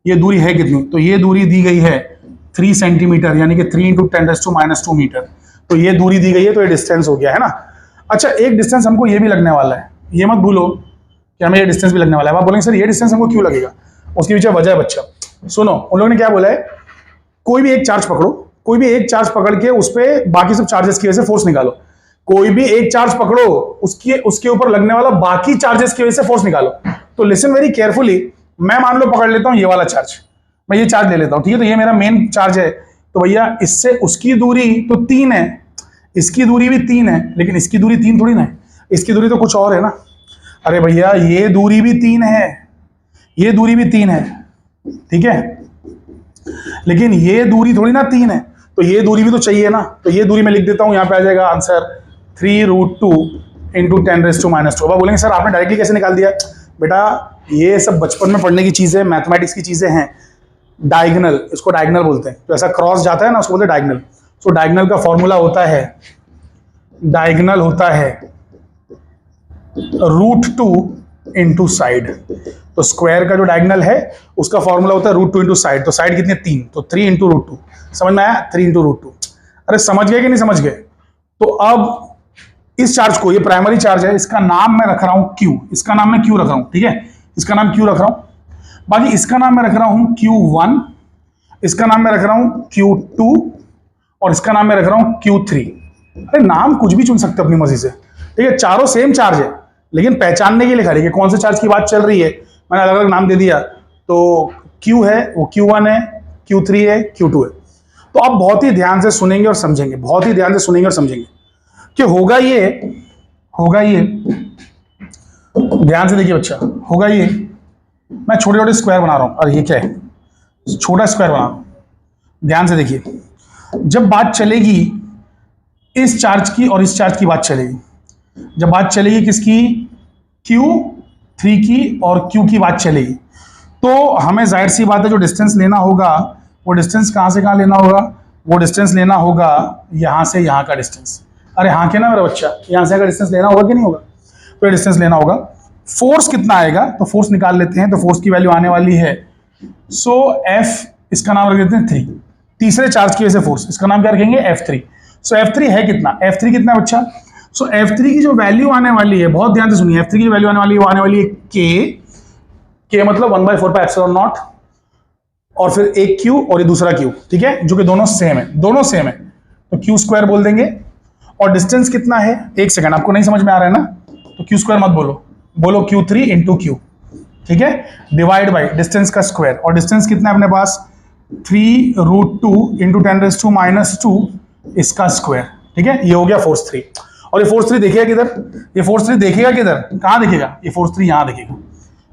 ये दूरी है कितनी, तो ये दूरी दी गई है 3 सेंटीमीटर, यानी कि 3 इंटू 10⁻² मीटर, तो ये दूरी दी गई है, तो ये डिस्टेंस हो गया है ना। अच्छा एक डिस्टेंस हमको ये भी लगने वाला है, ये मत भूलो कि हमें ये डिस्टेंस भी लगने वाला है। आप बोलेंगे सर ये डिस्टेंस हमको क्यों लगेगा, उसके पीछे वजह है बच्चा, सुनो। उन लोगों ने क्या बोला है, कोई भी एक चार्ज पकड़ो, कोई भी एक चार्ज पकड़ के उस पर बाकी सब चार्जेस की वजह से फोर्स निकालो। कोई भी एक चार्ज पकड़ो, उसके ऊपर लगने वाला बाकी चार्जेस की वजह से फोर्स निकालो। तो लिसन वेरी केयरफुली, मैं मान लो पकड़ लेता हूं ये वाला चार्ज, मैं ये चार्ज ले लेता हूं, ठीक है, तो ये मेरा मेन चार्ज है। तो भैया इससे उसकी दूरी तो 3 है, इसकी दूरी भी 3 है, लेकिन इसकी दूरी 3 थोड़ी ना है, इसकी दूरी तो कुछ और है ना। अरे भैया ये दूरी भी 3 है, ये दूरी भी 3 है, ठीक है, लेकिन ये दूरी थोड़ी ना 3 है, तो ये दूरी भी तो चाहिए ना। तो ये दूरी मैं लिख देता हूं, यहां पे आ जाएगा आंसर 3√2 इंटू 10⁻²। अब बोलेंगे सर आपने डायरेक्टली कैसे निकाल दिया? बेटा ये सब बचपन में पढ़ने की चीजें, मैथमेटिक्स की चीजें हैं। डायगोनल, इसको डायगोनल बोलते हैं, तो ऐसा क्रॉस जाता है ना उसको बोलते हैं डायगोनल। तो डायगोनल का फॉर्मूला होता है, डायगोनल होता है √2 इंटू साइड। तो स्क्वायर का जो डायगोनल है उसका फॉर्मूला होता है √2 इंटू साइड। तो साइड कितनी है? 3, तो 3 इंटू √2। समझ में आया? 3 इंटू √2। अरे समझ गए कि नहीं समझ गए? तो अब इस चार्ज को, ये प्राइमरी चार्ज है, इसका नाम मैं रख रहा हूं Q, इसका नाम मैं Q रख रहा हूं, ठीक है, इसका नाम Q रख रहा हूं। बाकी इसका नाम मैं रख रहा हूं Q1, इसका नाम मैं रख रहा हूं Q2 और इसका नाम मैं रख रहा हूं Q3। अरे नाम कुछ भी चुन सकते हो अपनी मर्जी से, ठीक है, चारों सेम चार्ज है, लेकिन पहचानने के लिए खड़ी है कौन से चार्ज की बात चल रही है, मैंने अलग अलग नाम दे दिया। तो Q है वो Q1 है, Q3 है, Q2 है। तो आप बहुत ही ध्यान से सुनेंगे और समझेंगे, बहुत ही ध्यान से सुनेंगे और समझेंगे कि होगा ये, ध्यान से देखिए बच्चा, होगा ये, मैं छोटे छोटे स्क्वायर बना रहा हूं। अरे ये क्या है? छोटा स्क्वायर बना रहा हूं, ध्यान से देखिए। जब बात चलेगी इस चार्ज की और इस चार्ज की बात चलेगी, जब बात चलेगी किसकी? Q3 की और Q की बात चलेगी, तो हमें जाहिर सी बात है जो डिस्टेंस लेना होगा वो डिस्टेंस कहां से कहां लेना होगा? वो डिस्टेंस लेना होगा यहां से यहां का डिस्टेंस। अरे हाँ के ना मेरा बच्चा, यहां से का डिस्टेंस लेना होगा कि नहीं होगा? तो ये डिस्टेंस लेना होगा। फोर्स कितना आएगा? तो फोर्स निकाल लेते हैं। तो फोर्स की वैल्यू आने वाली है, सो F, इसका नाम रख देते हैं 3, तीसरे चार्ज की वजह से फोर्स, इसका नाम क्या रखेंगे? F3। सो F3 है कितना? F3 कितना बच्चा? सो F3 की जो वैल्यू आने वाली है, बहुत ध्यान से सुनिए, F3 की वैल्यू आने वाली है, वो आने वाली है K मतलब 1/4πε0 और फिर एक Q और ये दूसरा Q, ठीक है, जो कि दोनों सेम है, दोनों सेम है, तो Q² बोल देंगे। और डिस्टेंस कितना है? एक सेकंड, आपको नहीं समझ में आ रहा है ना, तो Q² मत बोलो, बोलो Q3 इंटू Q, ठीक है, डिवाइड बाई डिस्टेंस का स्क्वायर। और डिस्टेंस कितना है अपने पास? 3√2 इंटू 10⁻², इसका स्क्वायर, ठीक है, ये हो गया फोर्स 3। और ये फोर्स 3 देखेगा किधर? ये फोर्स 3 देखेगा किधर? कहां देखेगा? ये फोर्स 3 यहां देखेगा,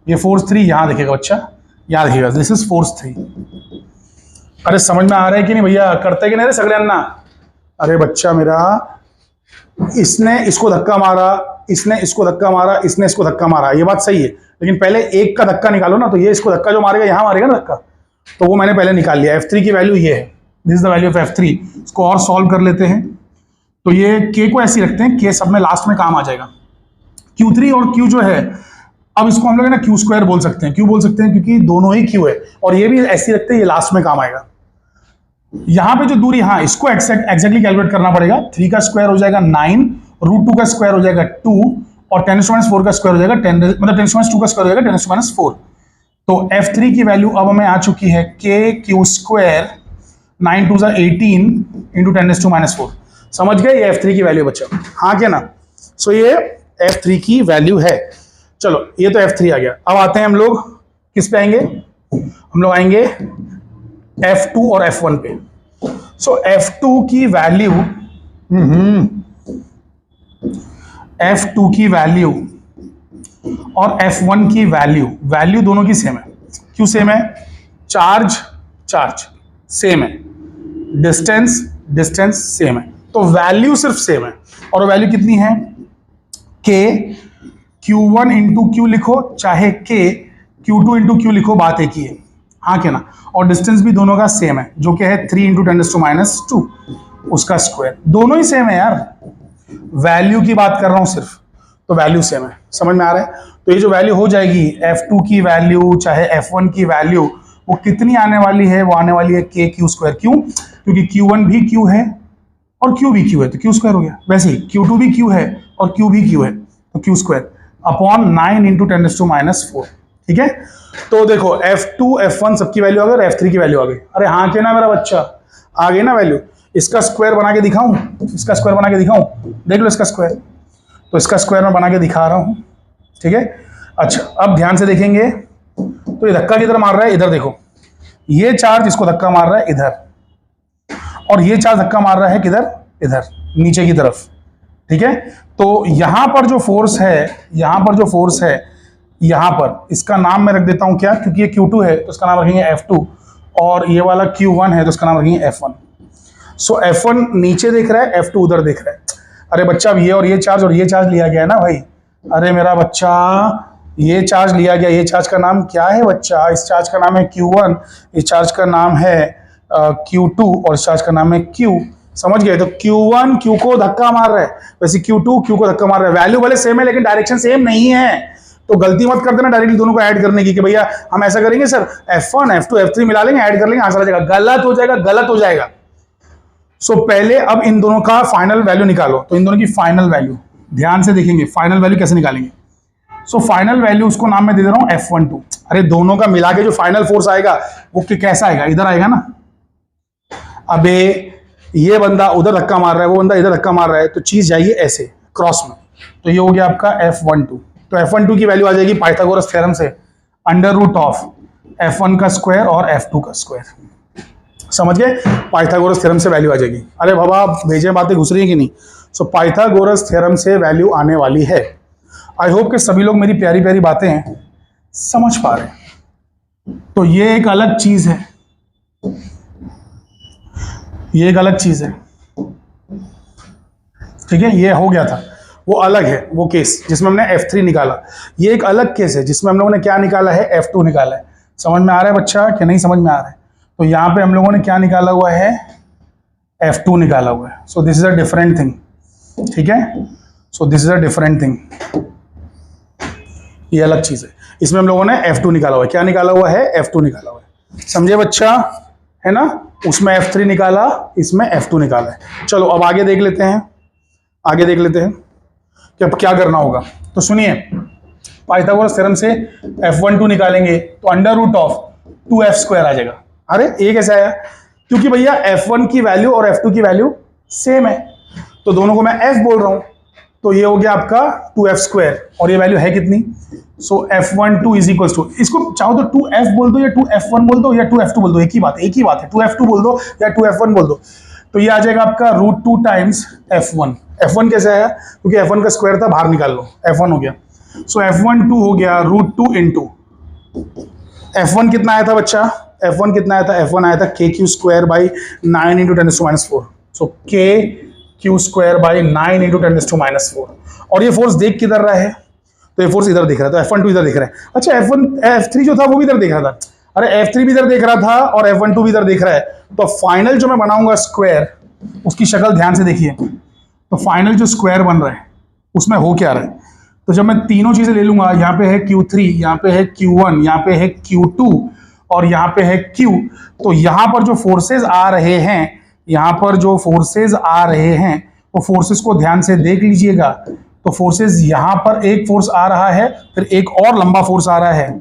ये फोर्स 3 यहां देखेगा बच्चा, यहां देखेगा, दिस इज फोर्स 3। अरे समझ में आ रहा है कि नहीं भैया? करते कि नहीं सगले अन्ना? अरे बच्चा मेरा, इसने इसको धक्का मारा, इसने इसको धक्का मारा, इसने इसको धक्का मारा, ये बात सही है, लेकिन पहले एक का धक्का निकालो ना। तो ये इसको धक्का जो मारेगा यहां मारेगा ना धक्का, तो वो मैंने पहले निकाल लिया। F3 की वैल्यू ये है, this is the value of F3। इसको और सॉल्व कर लेते हैं। तो ये K को ऐसी रखते हैं, K सब में लास्ट में काम आ जाएगा। Q3 और Q जो है, अब इसको हम लोग ना Q² बोल सकते हैं। क्यों बोल सकते हैं? क्योंकि दोनों ही Q है, और ये भी ऐसी रखते हैं, ये लास्ट में काम आएगा। यहां पे जो दूरी, हाँ इसको एक्जैक्टली कैलकुलेट करना पड़ेगा। 3 का स्क्वायर हो जाएगा 9, √2 का स्क्वायर हो जाएगा 2 और 10⁻4 का स्क्वायर हो जाएगा 10, मतलब 10⁻2 का स्क्वायर हो जाएगा 10⁻4। तो F3 की वैल्यू अब हमें आ चुकी है KQ², 9 2 18 इंटू 10⁻4। समझ गए? ये F3 की वैल्यू बच्चा, हाँ क्या ना? सो ये F3 की वैल्यू है। चलो ये तो F3 आ गया। अब आते हैं हम लोग किस पे आएंगे? हम लोग आएंगे F2 और F1 पे। सो F2 की वैल्यू, F2 की वैल्यू और F1 की वैल्यू दोनों की सेम है। क्यों सेम है? चार्ज सेम है, डिस्टेंस सेम है, तो वैल्यू सिर्फ सेम है। और वैल्यू कितनी है? K Q1 इंटू Q लिखो, चाहे K Q2 इंटू Q लिखो, बात एक ही है, हाँ क्या ना? और डिस्टेंस भी दोनों का सेम है, जो क्या है 3 इंटू 10⁻², उसका स्क्वायर, दोनों ही सेम है यार। वैल्यू की बात कर रहा हूं सिर्फ, तो वैल्यू सेम है। समझ में आ रहा है? तो ये जो वैल्यू हो जाएगी F2 की वैल्यू चाहे F1 की वैल्यू, वो कितनी आने वाली है? वो आने वाली है KQ²। क्यों? क्योंकि Q1 भी Q है और Q भी Q है, तो Q² हो गया। वैसे ही Q2 भी Q है और Q भी Q है, तो Q² अपॉन 9 इंटू 10⁻4, ठीक है। तो देखो F2 F1 सबकी वैल्यू आ गई, F3 की वैल्यू आ गई। अरे हाँ क्या ना मेरा बच्चा, आ गई ना वैल्यू। इसका स्क्वायर बना के दिखाऊं, इसका स्क्वायर बना के दिखाऊं, देख लो इसका स्क्वायर, तो इसका स्क्वायर मैं बना के दिखा रहा हूं, ठीक है। अच्छा अब ध्यान से देखेंगे तो ये धक्का किधर मार रहा है, इधर देखो, ये चार्ज इसको धक्का मार रहा है इधर, और ये चार्ज धक्का मार रहा है किधर, इधर नीचे की तरफ, ठीक है। तो यहां पर जो फोर्स है, यहां पर जो फोर्स है, यहां पर इसका नाम मैं रख देता हूं क्या, क्योंकि ये Q2 है तो इसका नाम रखेंगे F2, और ये वाला Q1 है तो इसका नाम रखेंगे F1। सो F1 नीचे देख रहा है, F2 उधर देख रहा है। अरे बच्चा अब ये और ये चार्ज लिया गया है ना भाई, अरे मेरा बच्चा ये चार्ज लिया गया, ये चार्ज का नाम क्या है बच्चा, इस चार्ज का नाम है Q1, इस चार्ज का नाम है Q2 और इस चार्ज का नाम है Q। समझ गए, तो Q1 Q को धक्का मार रहा है, वैसे Q2 Q को धक्का मार रहा है। वैल्यू भले सेम है लेकिन डायरेक्शन सेम नहीं है, तो गलती मत कर देना डायरेक्टली दोनों को ऐड करने की कि भैया हम ऐसा करेंगे सर F1 F2 F3 मिला लेंगे, ऐड कर लेंगे, आंसर आ जाएगा। गलत हो जाएगा, गलत हो जाएगा। सो पहले अब इन दोनों का फाइनल वैल्यू निकालो, तो इन दोनों की फाइनल वैल्यू ध्यान से देखेंगे, फाइनल वैल्यू कैसे निकालेंगे। सो फाइनल वैल्यू उसको नाम मैं दे दे रहा हूं F12। अरे दोनों का मिला के जो फाइनल फोर्स आएगा वो कैसा आएगा, इधर आएगा ना। अबे ये बंदा उधर धक्का मार रहा है, वो बंदा इधर धक्का मार रहा है, तो चीज जाएगी ऐसे क्रॉस में, तो ये हो गया आपका F12। तो F12 की वैल्यू आ जाएगी पाइथागोरस थ्योरम से √ऑफ F1 का स्क्वायर और F2 का स्क्वायर। समझ गए, पाइथागोरस थ्योरम से वैल्यू आ जाएगी। अरे बाबा भेजे बातें घुस रही है कि नहीं। सो पाइथागोरस थ्योरम से वैल्यू आने वाली है। आई होप कि सभी लोग मेरी प्यारी प्यारी बातें समझ पा रहे हैं। तो ये एक अलग चीज है, ये एक अलग चीज है, ठीक है। ये हो गया था, वो अलग है वो केस जिसमें हमने F3 निकाला। ये एक अलग केस है जिसमें हम लोगों ने क्या निकाला है, F2 निकाला है। समझ में आ रहा है बच्चा कि नहीं समझ में आ रहा है। तो यहां पे हम लोगों ने क्या निकाला हुआ है, F2 निकाला हुआ है। So this is a different thing, ठीक है। So this is a different thing, ये अलग चीज है। इसमें हम लोगों ने F2 निकाला हुआ है। क्या निकाला हुआ है, F2 निकाला हुआ है। समझे बच्चा, है ना। उसमें F3 निकाला, इसमें F2 निकाला है। चलो अब आगे देख लेते हैं, आगे देख लेते हैं कि अब क्या करना होगा। तो सुनिए, पाइथागोरस थ्योरम से F12 निकालेंगे तो √ऑफ 2F² आ जाएगा। अरे ये कैसे आया, क्योंकि भैया F1 की वैल्यू और F2 की वैल्यू सेम है, तो दोनों को मैं F बोल रहा हूं, तो ये हो गया आपका 2F² और ये वैल्यू है कितनी। सो F12 इज इक्वल टू, इसको चाहो तो 2F बोल दो या 2F1 बोल दो या 2F2 बोल दो, एक ही बात है, एक ही बात है। 2F2 बोल दो या 2F1 बोल दो, तो ये आ जाएगा आपका √2 टाइम्स F1। F1 कैसे आया, क्योंकि F1 का स्क्वायर था, बाहर निकाल लो, F1 हो गया। सो F12 हो गया √2 इंटू F1 कितना आया था बच्चा, F1 कितना आया था, F1 आया था KQ² by 9 into 10⁻⁴। So KQ² by 9 into 10⁻⁴। और ये फोर्स देख किधर रहा है, तो ये फोर्स इधर दिख रहा है, तो F12 इधर दिख रहा है। अच्छा F3 जो था वो भी इधर देख रहा था, अरे F3 भी इधर देख रहा था और F12 भी इधर देख रहा है। तो फाइनल जो मैं बनाऊंगा स्क्वायर, उसकी शक्ल ध्यान से देखिए। तो फाइनल जो स्क्वायर बन रहा है उसमें हो क्या रहा है, तो जब मैं तीनों चीजें ले लूंगा, यहाँ पे है Q3, यहाँ पे है Q1, यहाँ पे है Q2 और यहाँ पे है Q, तो यहाँ पर जो फोर्सेज आ रहे हैं, यहाँ पर जो फोर्सेज आ रहे हैं वो फोर्सेस को ध्यान से देख लीजिएगा। तो फोर्सेस यहाँ पर एक फोर्स आ रहा है, फिर एक और लंबा फोर्स आ रहा है।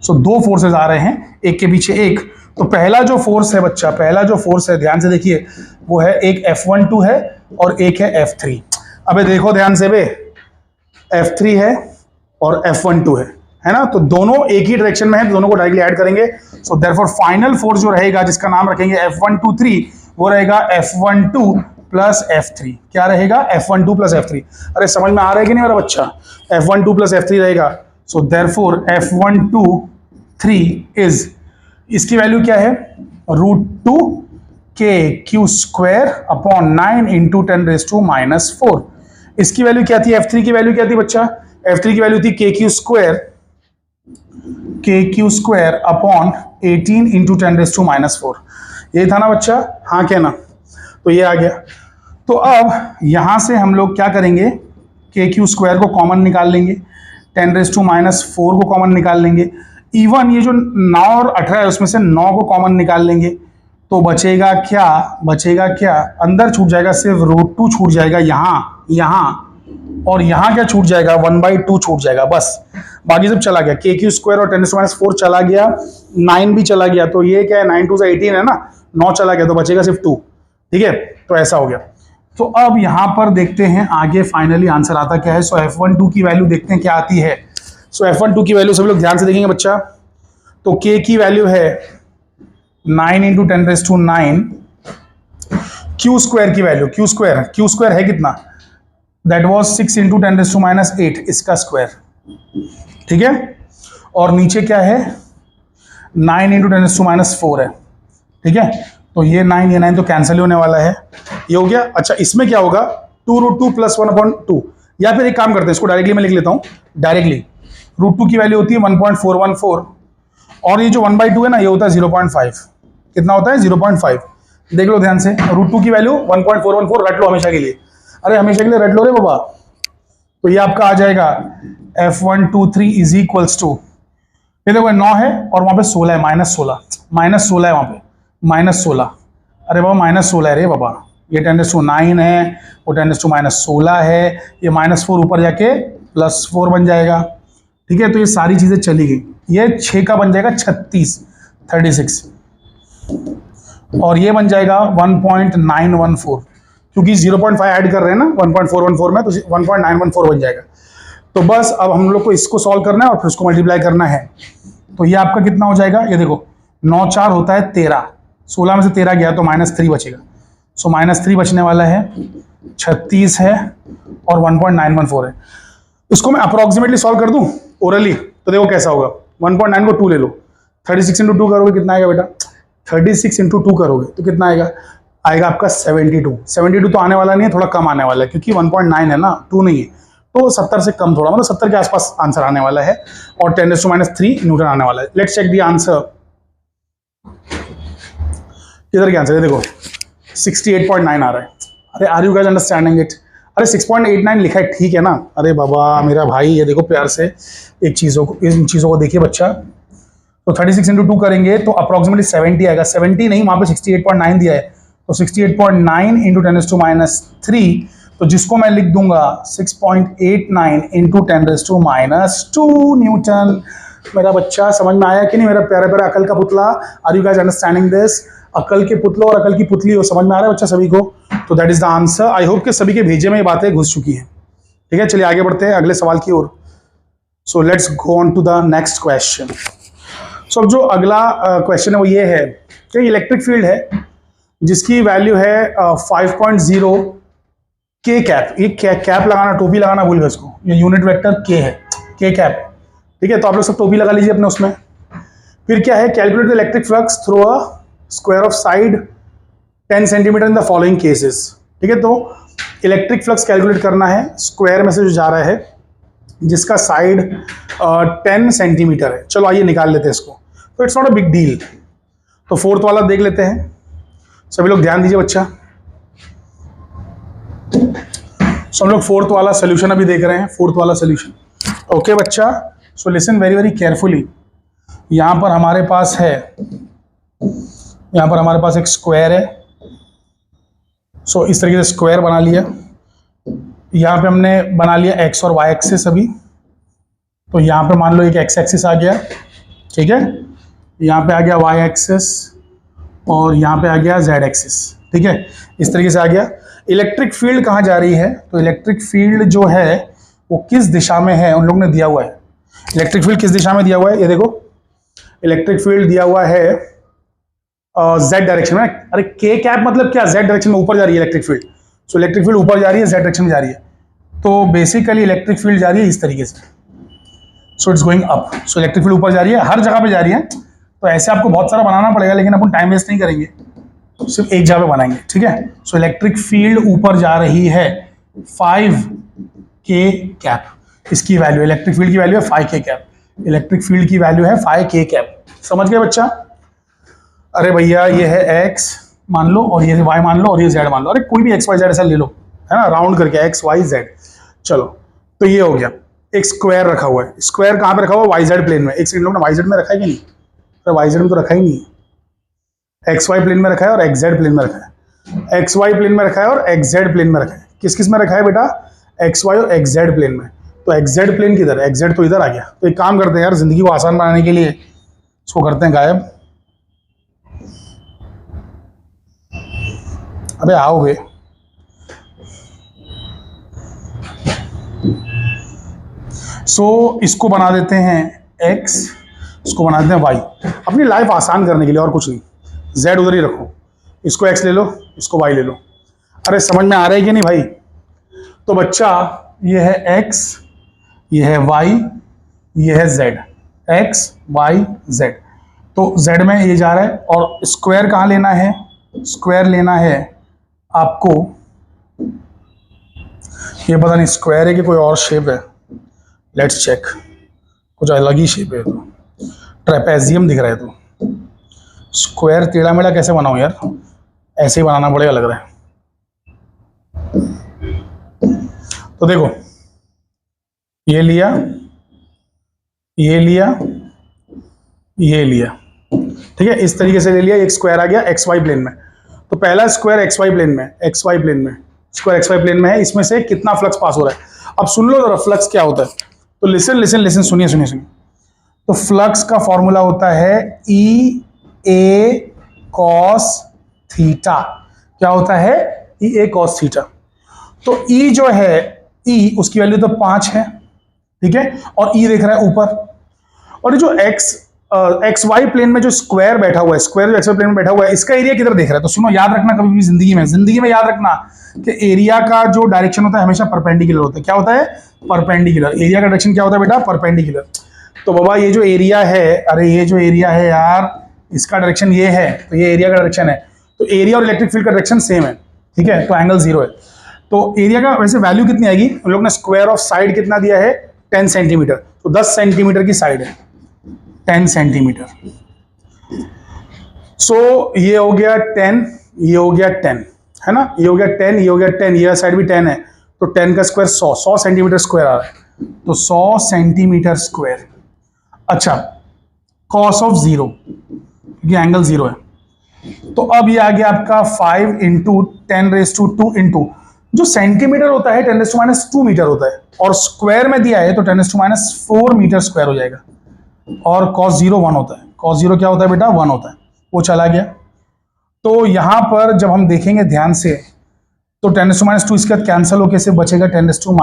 सो दो फोर्सेस आ रहे हैं, एक के पीछे एक। तो पहला जो फोर्स है बच्चा, पहला जो फोर्स है ध्यान से देखिए, वो है एक F12 है और एक है F3। अबे देखो ध्यान से बे, F3 है और F12 है ना। तो दोनों एक ही डायरेक्शन में है, दोनों को डायरेक्टली ऐड करेंगे। सो देयरफॉर फाइनल फोर्स जो रहेगा, जिसका नाम रखेंगे F123, वो रहेगा F12 प्लस F3। क्या रहेगा, F12 प्लस F3। अरे समझ में आ रहा है कि नहीं मेरा बच्चा, F12 प्लस F3 रहेगा। सो देयरफॉर F123 इज, इसकी वैल्यू क्या है, √2 KQ² अपॉन 9 इंटू 10⁻⁴। इसकी वैल्यू क्या थी, F3 की वैल्यू क्या थी बच्चा, F3 की वैल्यू थी KQ² अपॉन 18 इंटू 10⁻⁴। ये था ना बच्चा, हाँ क्या ना। तो ये आ गया। तो अब यहां से हम लोग क्या करेंगे, KQ² को कॉमन निकाल लेंगे, 10⁻⁴ को कॉमन निकाल लेंगे, इवन ये जो 9 और 18 है उसमें से 9 को कॉमन निकाल लेंगे। तो बचेगा क्या, बचेगा क्या, अंदर छूट जाएगा, सिर्फ √2 छूट जाएगा यहाँ और यहाँ क्या छूट जाएगा, 1/2 छूट जाएगा बस, बाकी सब चला गया। के क्यू स्क्वायर और 10⁻⁴ चला गया, 9 भी चला गया, तो ये क्या है 9 2 से 18 है ना, 9 चला गया तो बचेगा सिर्फ 2। ठीक है, तो ऐसा हो गया। तो अब यहां पर देखते हैं आगे फाइनली आंसर आता क्या है। सो F12 की वैल्यू देखते हैं क्या आती है। सो F12 की वैल्यू सभी लोग ध्यान से देखेंगे बच्चा। तो K की वैल्यू है 9 × 10⁹। Q स्क्वायर की वैल्यू, Q स्क्वायर है कितना, दैट वाज 6 × 10⁻8 इसका स्क्वायर। ठीक है, और नीचे क्या है 9 × 10⁻4 है। ठीक है, तो ये 9 तो कैंसिल होने वाला है, ये हो गया। अच्छा, इसमें क्या होगा 2√2 + 1/2, या फिर एक काम करते हैं, इसको डायरेक्टली मैं लिख लेता हूं। डायरेक्टली √2 की वैल्यू होती है 1.414, और ये जो 1/2 है ना, ये होता है 0.5। कितना होता है 0.5, देख लो ध्यान से। √2 की वैल्यू 1.414 रट लो हमेशा के लिए, अरे हमेशा के लिए रट लो रे बाबा। तो ये आपका आ जाएगा F123 = ये देखो 9 है और वहां पे 16 है, -16 है वहां पे, -16। अरे बाबा -16 है रे बाबा, ये 10⁹9 है, वो 10⁻16 है, ये -4 ऊपर जाके +4 बन जाएगा। ठीक है, तो ये सारी चीजें चली गई, ये 6 का बन जाएगा 36, और ये बन जाएगा 1.914, क्योंकि 0.5 ऐड कर रहे हैं ना 1.414 में, तो 1.914 बन जाएगा। तो बस अब हम लोग को इसको सॉल्व करना है और फिर उसको मल्टीप्लाई करना है। तो ये आपका कितना हो जाएगा, ये देखो 9 4 होता है 13, 16 में से 13 गया तो -3 बचेगा। सो -3 बचने वाला है, 36 है और 1.914 है। इसको मैं अप्रोक्सीमेटली सॉल्व कर दूं ओरली, तो देखो कैसा होगा। 1.9 को 2 ले लो, 36 × 2 करोगे कितना आएगा बेटा, 36 × 2 करोगे तो कितना आएगा, आएगा आपका 72 तो आने वाला नहीं है, थोड़ा कम आने वाला है, क्योंकि 1.9 है ना, 2 नहीं है, तो 70 से कम थोड़ा, मतलब 70 के आसपास आंसर आने वाला है, और 10⁻³ न्यूटन आने वाला है। Let's check the answer. किधर के आंसर है, देखो 68.9 आ रहा है। अरे are you guys understanding it, अरे 6.89 लिखा है, ठीक है ना। अरे बाबा मेरा भाई, ये देखो प्यार से इन चीज़ों को देखिए बच्चा। तो 36 × 2 करेंगे तो अप्रोक्सीमेटली 70 आएगा, 70 नहीं, वहाँ पे 68.9 दिया है, तो 68.9 × 10⁻³ तो जिसको मैं लिख दूंगा 6.89 × 10⁻² न्यूटन। मेरा बच्चा समझ में आया कि नहीं, मेरा प्यारा प्यारा अकल का पुतला। Are you guys understanding this, अकल के पुतलों और अकल की पुतली हो, समझ में आ रहा है बच्चा सभी को। तो that is the answer. I hope कि सभी के भेजे में ये बातें घुस चुकी हैं। ठीक है, चलिए आगे बढ़ते हैं अगले सवाल की ओर। So let's go on to the next question. So अब जो अगला क्वेश्चन है वो ये है कि इलेक्ट्रिक फील्ड है जिसकी वैल्यू है 5.0 के कैप। ये कैप लगाना, टोपी लगाना भूल गए इसको, ये यूनिट वेक्टर के है, के कैप। ठीक है, तो आप लोग सब टोपी लगा लीजिए अपने उसमें। फिर क्या है, calculate the electric flux through a square of side 10 centimetre in the following cases. ठीक है, तो इलेक्ट्रिक फ्लक्स कैलकुलेट करना है स्क्वायर में से जो जा रहा है, जिसका साइड 10 सेंटीमीटर है। चलो आइए निकाल लेते हैं इसको, तो it's not a big deal. तो फोर्थ वाला देख लेते हैं, सभी लोग ध्यान दीजिए बच्चा। सो हम लोग फोर्थ वाला सोल्यूशन अभी देख रहे हैं, फोर्थ वाला सोल्यूशन। ओके बच्चा, so listen very very carefully. यहाँ पर हमारे पास है, यहाँ पर हमारे पास एक स्क्वायर है। सो इस तरीके से स्क्वायर बना लिया। यहाँ पे हमने बना लिया एक्स और वाई एक्सिस अभी। तो यहाँ पे मान लो एक एक्स एक्सिस आ गया, ठीक है, यहाँ पे आ गया वाई एक्सिस और यहाँ पे आ गया जेड एक्सिस। ठीक है, इस तरीके से आ गया। इलेक्ट्रिक फील्ड कहाँ जा रही है, तो इलेक्ट्रिक फील्ड जो है वो किस दिशा में है, उन लोगों ने दिया हुआ है। इलेक्ट्रिक फील्ड किस दिशा में दिया हुआ है, ये देखो इलेक्ट्रिक फील्ड दिया हुआ है जेड डायरेक्शन में। अरे के कैप मतलब क्या, जेड डायरेक्शन में ऊपर जा रही है electric field. So electric field ऊपर जा रही है, जेड डायरेक्शन में जा रही है। तो बेसिकली इलेक्ट्रिक फील्ड जा रही है इस तरीके से, so it's going up. So electric field ऊपर जा रही है, हर जगह पे जा रही है। तो ऐसे आपको बहुत सारा बनाना पड़ेगा, लेकिन अपन टाइम वेस्ट नहीं करेंगे, सिर्फ एक जगह पे बनाएंगे। ठीक है, सो इलेक्ट्रिक फील्ड ऊपर जा रही है 5k कैप। इसकी वैल्यू, इलेक्ट्रिक फील्ड की वैल्यू है 5k कैप। इलेक्ट्रिक फील्ड की वैल्यू है 5k कैप। समझ गए बच्चा। अरे भैया ये है x मान लो, और ये y मान लो, और ये z मान लो। अरे कोई भी x y z ऐसा ले लो, है ना, राउंड करके x y z। चलो तो ये हो गया। एक स्क्वायर रखा हुआ है, स्क्वायर कहाँ पे रखा हुआ है, वाई जेड प्लेन में। एक सेकंड, लोग ने वाई जेड में रखा है कि नहीं, तो वाई जेड में तो रखा ही नहीं है। एक्स वाई प्लेन में रखा है और एक्स जेड प्लेन में रखा है। एक्स वाई प्लेन में रखा है और एक्स जेड प्लेन में रखा है। किस किस में रखा है बेटा, एक्स वाई और एक्स जेड प्लेन में। तो एक्स जेड प्लेन किधर है, एक्स जेड तो इधर आ गया। तो एक काम करते हैं यार, जिंदगी को आसान बनाने के लिए इसको करते हैं गायब। अबे आओगे। इसको बना देते हैं x, इसको बना देते हैं y, अपनी लाइफ आसान करने के लिए, और कुछ नहीं। z उधर ही रखो, इसको x ले लो, इसको y ले लो। अरे समझ में आ रहा है कि नहीं भाई? तो बच्चा ये है x, ये है y, ये है z, x y z। तो z में ये जा रहा है, और स्क्वायर कहाँ लेना है? स्क्वायर लेना है आपको, ये पता नहीं स्क्वायर है कि कोई और शेप है, लेट्स चेक। कुछ अलग ही शेप है, तो ट्रेपेजियम दिख रहा है। तो स्क्वायर टेढ़ा मेढ़ा कैसे बनाऊं यार, ऐसे ही बनाना पड़ेगा लग रहा है। तो देखो, ये लिया, ये लिया, ये लिया, ठीक है, इस तरीके से ले लिया। एक स्क्वायर आ गया एक्स वाई प्लेन में। तो पहला स्क्वायर एक्स वाई प्लेन में, एक्स वाई प्लेन में, स्क्वायर एक्स वाई प्लेन में है। इसमें से कितना फ्लक्स पास हो रहा है? अब सुन लो जरा फ्लक्स क्या होता है। तो लिसन लिसन लिसन, सुनिए सुनिए सुनिए। तो फ्लक्स का फॉर्मूला होता है ई ए कॉस थीटा। क्या होता है? ई ए कॉस थीटा। तो ई जो है, ई उसकी वैल्यू तो 5 है, ठीक है, और ई देख रहा है ऊपर। और जो एक्स वाई प्लेन में जो स्क्वायर बैठा हुआ है, स्क्वायर जो एक्स वाई प्लेन में बैठा हुआ है, इसका एरिया किधर देख रहा है? तो सुनो, याद रखना कभी भी जिंदगी में याद रखना कि एरिया का जो डायरेक्शन होता है हमेशा परपेंडिकुलर होता है। क्या होता है? परपेंडिकुलर। एरिया का डायरेक्शन क्या होता है बेटा? परपेंडिकुलर। तो बाबा ये जो एरिया है, अरे ये जो एरिया है यार, इसका डायरेक्शन ये है, तो ये एरिया का डायरेक्शन है। तो एरिया और इलेक्ट्रिक फील्ड का डायरेक्शन सेम है, ठीक है, तो एंगल 0 है। तो एरिया का वैसे वैल्यू कितनी आएगी? हम लोग ने स्क्वायर ऑफ साइड कितना दिया है? 10 सेंटीमीटर। तो 10 सेंटीमीटर की साइड है, 10 सेंटीमीटर। ये हो गया 10, ये हो गया 10, है ना, ये हो गया 10, ये हो गया 10, ये साइड भी 10 है। तो 10 का स्क्वायर 100 सेंटीमीटर स्क्वायर आ रहा है। तो 100 सेंटीमीटर स्क्वायर। अच्छा, कॉस ऑफ 0, ये एंगल 0 है। तो अब ये आ गया आपका 5 इंटू 10⁻², इंटू जो सेंटीमीटर होता है 10⁻² मीटर होता है, और स्क्वायर में दिया है तो 10⁻4 मीटर स्क्वायर हो जाएगा। और cos 0 1 होता है। cos 0 क्या होता है बेटा? 1 होता है। वो चला गया। तो यहां पर जब हम देखेंगे ध्यान से, तो 10⁻² इसके साथ कैंसिल होकर से बचेगा 10⁻²,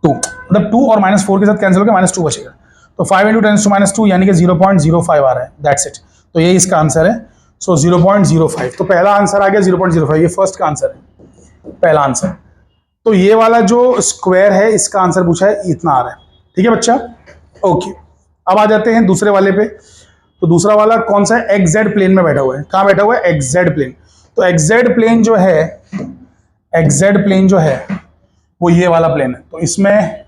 मतलब 2 और -4 के साथ कैंसिल होकर -2 बचेगा। तो 5 इंटू 10⁻² यानी कि 0.05 आ रहा है, दैट्स इट। तो ये इसका आंसर है। सो 0.05। तो पहला आंसर आ गया 0.05, ये फर्स्ट का आंसर है, पहला आंसर। तो ये वाला जो स्क्वायर है इसका आंसर पूछा है, इतना आ रहा है, ठीक है बच्चा, ओके। अब आ जाते हैं दूसरे वाले पे। तो दूसरा वाला कौन सा है? एक्स जेड प्लेन में बैठा हुआ है। कहां बैठा हुआ है? X Z plane. तो एक्स जेड प्लेन जो है, एक्स जेड प्लेन जो है वो ये वाला प्लेन है। तो इसमें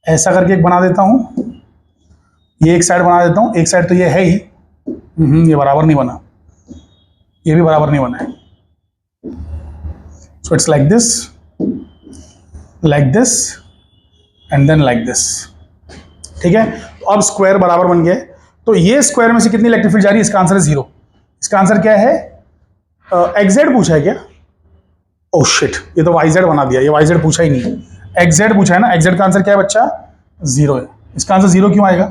ऐसा करके एक बना देता हूं, ये एक साइड बना देता हूं, एक साइड तो ये है ही, ये बराबर नहीं बना, ये भी बराबर नहीं बना है। So it's like this and then like this, ठीक है। तो अब स्क्वायर बराबर बन गया। तो ये स्क्वायर में से कितनी इलेक्ट्रिक फील्ड जा रही है? इसका आंसर है 0। इसका आंसर क्या है? एक्स जेड पूछा है क्या? ओह शिट, ये तो वाई जेड बना दिया, ये वाई जेड पूछा ही नहीं, एक्स जेड पूछा है ना। एक्स जेड का आंसर क्या है बच्चा? 0 है। इसका आंसर 0 क्यों आएगा?